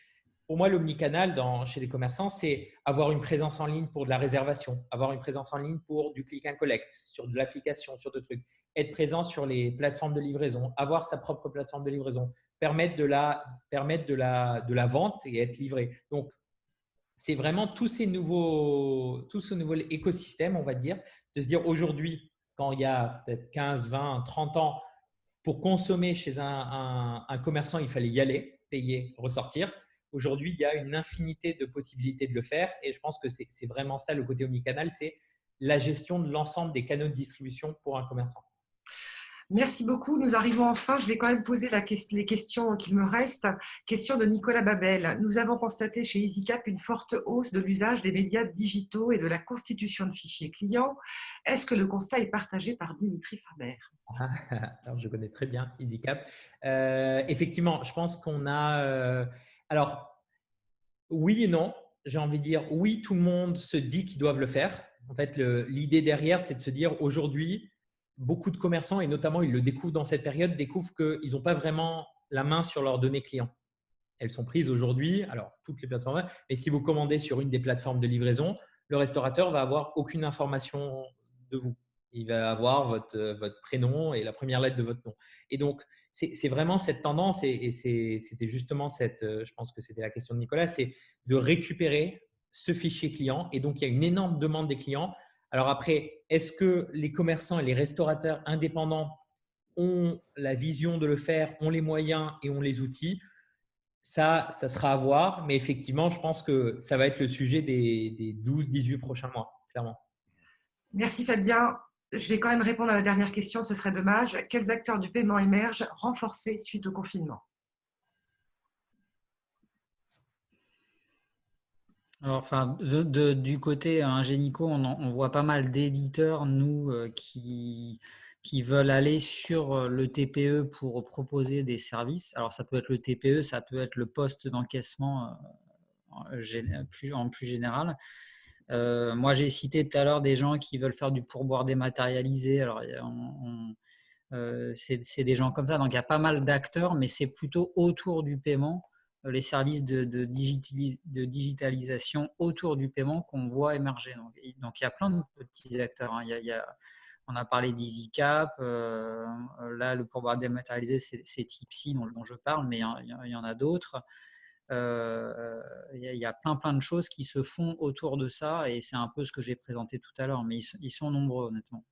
pour moi, l'omnicanal chez les commerçants, c'est avoir une présence en ligne pour de la réservation, avoir une présence en ligne pour du click and collect, sur de l'application, sur d'autres trucs, être présent sur les plateformes de livraison, avoir sa propre plateforme de livraison, permettre de la vente et être livré. Donc, c'est vraiment tout ce nouveau écosystème, on va dire, de se dire aujourd'hui, quand il y a peut-être 15, 20, 30 ans, pour consommer chez un commerçant, il fallait y aller, payer, ressortir. Aujourd'hui, il y a une infinité de possibilités de le faire et je pense que c'est vraiment ça le côté omnicanal, c'est la gestion de l'ensemble des canaux de distribution pour un commerçant. Merci beaucoup. Nous arrivons enfin. Je vais quand même poser les questions qu'il me reste. Question de Nicolas Babel. Nous avons constaté chez EasyCap une forte hausse de l'usage des médias digitaux et de la constitution de fichiers clients. Est-ce que le constat est partagé par Dimitri Faber? Alors, je connais très bien EasyCap. Effectivement, je pense qu'on a… alors, oui et non. J'ai envie de dire oui, tout le monde se dit qu'ils doivent le faire. En fait, l'idée derrière, c'est de se dire aujourd'hui, beaucoup de commerçants, et notamment ils le découvrent dans cette période, découvrent qu'ils n'ont pas vraiment la main sur leurs données clients. Elles sont prises aujourd'hui, alors toutes les plateformes, mais si vous commandez sur une des plateformes de livraison, le restaurateur va avoir aucune information de vous. Il va avoir votre prénom et la première lettre de votre nom. Et donc, c'est vraiment cette tendance, et c'était justement je pense que c'était la question de Nicolas, c'est de récupérer ce fichier client. Et donc, il y a une énorme demande des clients. Alors après, est-ce que les commerçants et les restaurateurs indépendants ont la vision de le faire, ont les moyens et ont les outils? Ça sera à voir, mais effectivement, je pense que ça va être le sujet des 12-18 prochains mois, clairement. Merci Fabien. Je vais quand même répondre à la dernière question, ce serait dommage. Quels acteurs du paiement émergent renforcés suite au confinement? Alors, enfin, du côté Ingenico, on voit pas mal d'éditeurs, nous, qui veulent aller sur le TPE pour proposer des services. Alors, ça peut être le TPE, ça peut être le poste d'encaissement en plus général. Moi, j'ai cité tout à l'heure des gens qui veulent faire du pourboire dématérialisé. Alors, c'est des gens comme ça. Donc, il y a pas mal d'acteurs, mais c'est plutôt autour du paiement, les services de digitalisation autour du paiement qu'on voit émerger. Donc, il y a plein de petits acteurs. Hein. On a parlé d'EasyCap. Là, le pourboire dématérialisé, c'est Tipsy dont je parle, mais il y en a d'autres. Il y a plein de choses qui se font autour de ça et c'est un peu ce que j'ai présenté tout à l'heure, mais ils sont nombreux honnêtement.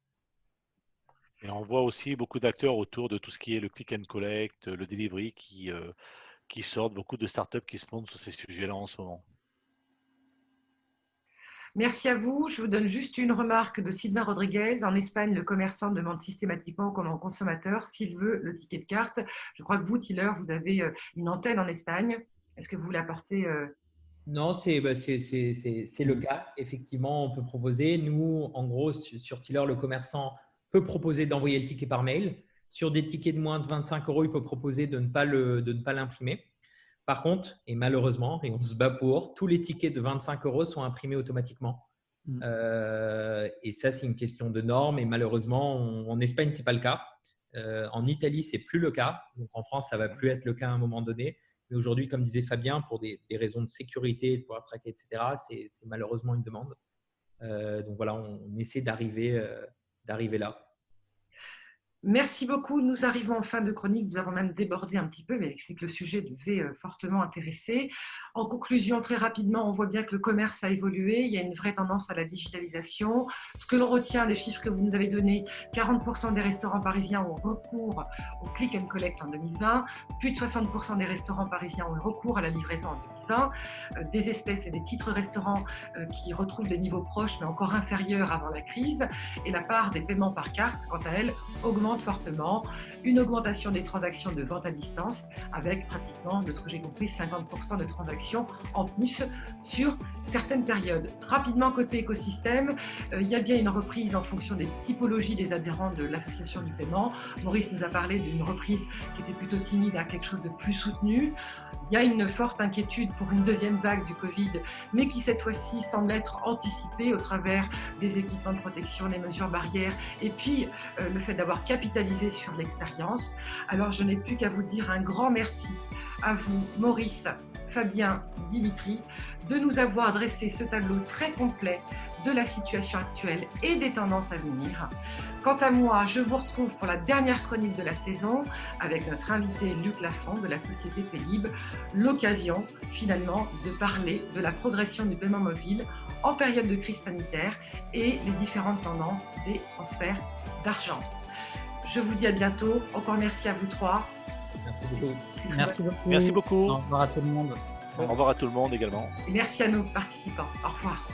Et on voit aussi beaucoup d'acteurs autour de tout ce qui est le click and collect, le delivery qui sortent, beaucoup de startups qui se montent sur ces sujets-là en ce moment. Merci à vous. Je vous donne juste une remarque de Sylvain Rodriguez. En Espagne, le commerçant demande systématiquement au consommateur s'il veut le ticket de carte. Je crois que vous, Tiller, vous avez une antenne en Espagne. Est-ce que vous l'apportez Non, c'est le cas. Effectivement, on peut proposer. Nous, en gros, sur Tiller, le commerçant peut proposer d'envoyer le ticket par mail. Sur des tickets de moins de 25 €, il peut proposer de ne pas l'imprimer. Par contre, et malheureusement, et on se bat pour, tous les tickets de 25 € sont imprimés automatiquement. Et ça, c'est une question de normes. Et malheureusement, en Espagne, ce n'est pas le cas. En Italie, ce n'est plus le cas. Donc, en France, ça ne va plus être le cas à un moment donné. Mais aujourd'hui, comme disait Fabien, pour des raisons de sécurité, de pouvoir traquer, etc., c'est malheureusement une demande. Donc voilà, on essaie d'arriver là. Merci beaucoup. Nous arrivons en fin de chronique. Nous avons même débordé un petit peu, mais c'est que le sujet devait fortement intéresser. En conclusion, très rapidement, on voit bien que le commerce a évolué. Il y a une vraie tendance à la digitalisation. Ce que l'on retient des chiffres que vous nous avez donnés, 40% des restaurants parisiens ont recours au click and collect en 2020. Plus de 60% des restaurants parisiens ont eu recours à la livraison en 2020. Des espèces et des titres restaurants qui retrouvent des niveaux proches, mais encore inférieurs avant la crise. Et la part des paiements par carte, quant à elle, augmente fortement, une augmentation des transactions de vente à distance avec pratiquement, de ce que j'ai compris, 50% de transactions en plus sur certaines périodes. Rapidement, côté écosystème, il y a bien une reprise en fonction des typologies des adhérents de l'association du paiement. Maurice nous a parlé d'une reprise qui était plutôt timide à quelque chose de plus soutenu. Il y a une forte inquiétude pour une deuxième vague du Covid, mais qui cette fois-ci semble être anticipée au travers des équipements de protection, les mesures barrières et puis le fait d'avoir capitalisé sur l'expérience. Alors je n'ai plus qu'à vous dire un grand merci à vous, Maurice, Fabien, Dimitri, de nous avoir dressé ce tableau très complet de la situation actuelle et des tendances à venir. Quant à moi, je vous retrouve pour la dernière chronique de la saison avec notre invité Luc Lafont de la société Paylib. L'occasion finalement de parler de la progression du paiement mobile en période de crise sanitaire et les différentes tendances des transferts d'argent. Je vous dis à bientôt. Encore merci à vous trois. Merci beaucoup. Merci beaucoup. Merci beaucoup. Au revoir à tout le monde. Au revoir à tout le monde également. Et merci à nos participants. Au revoir.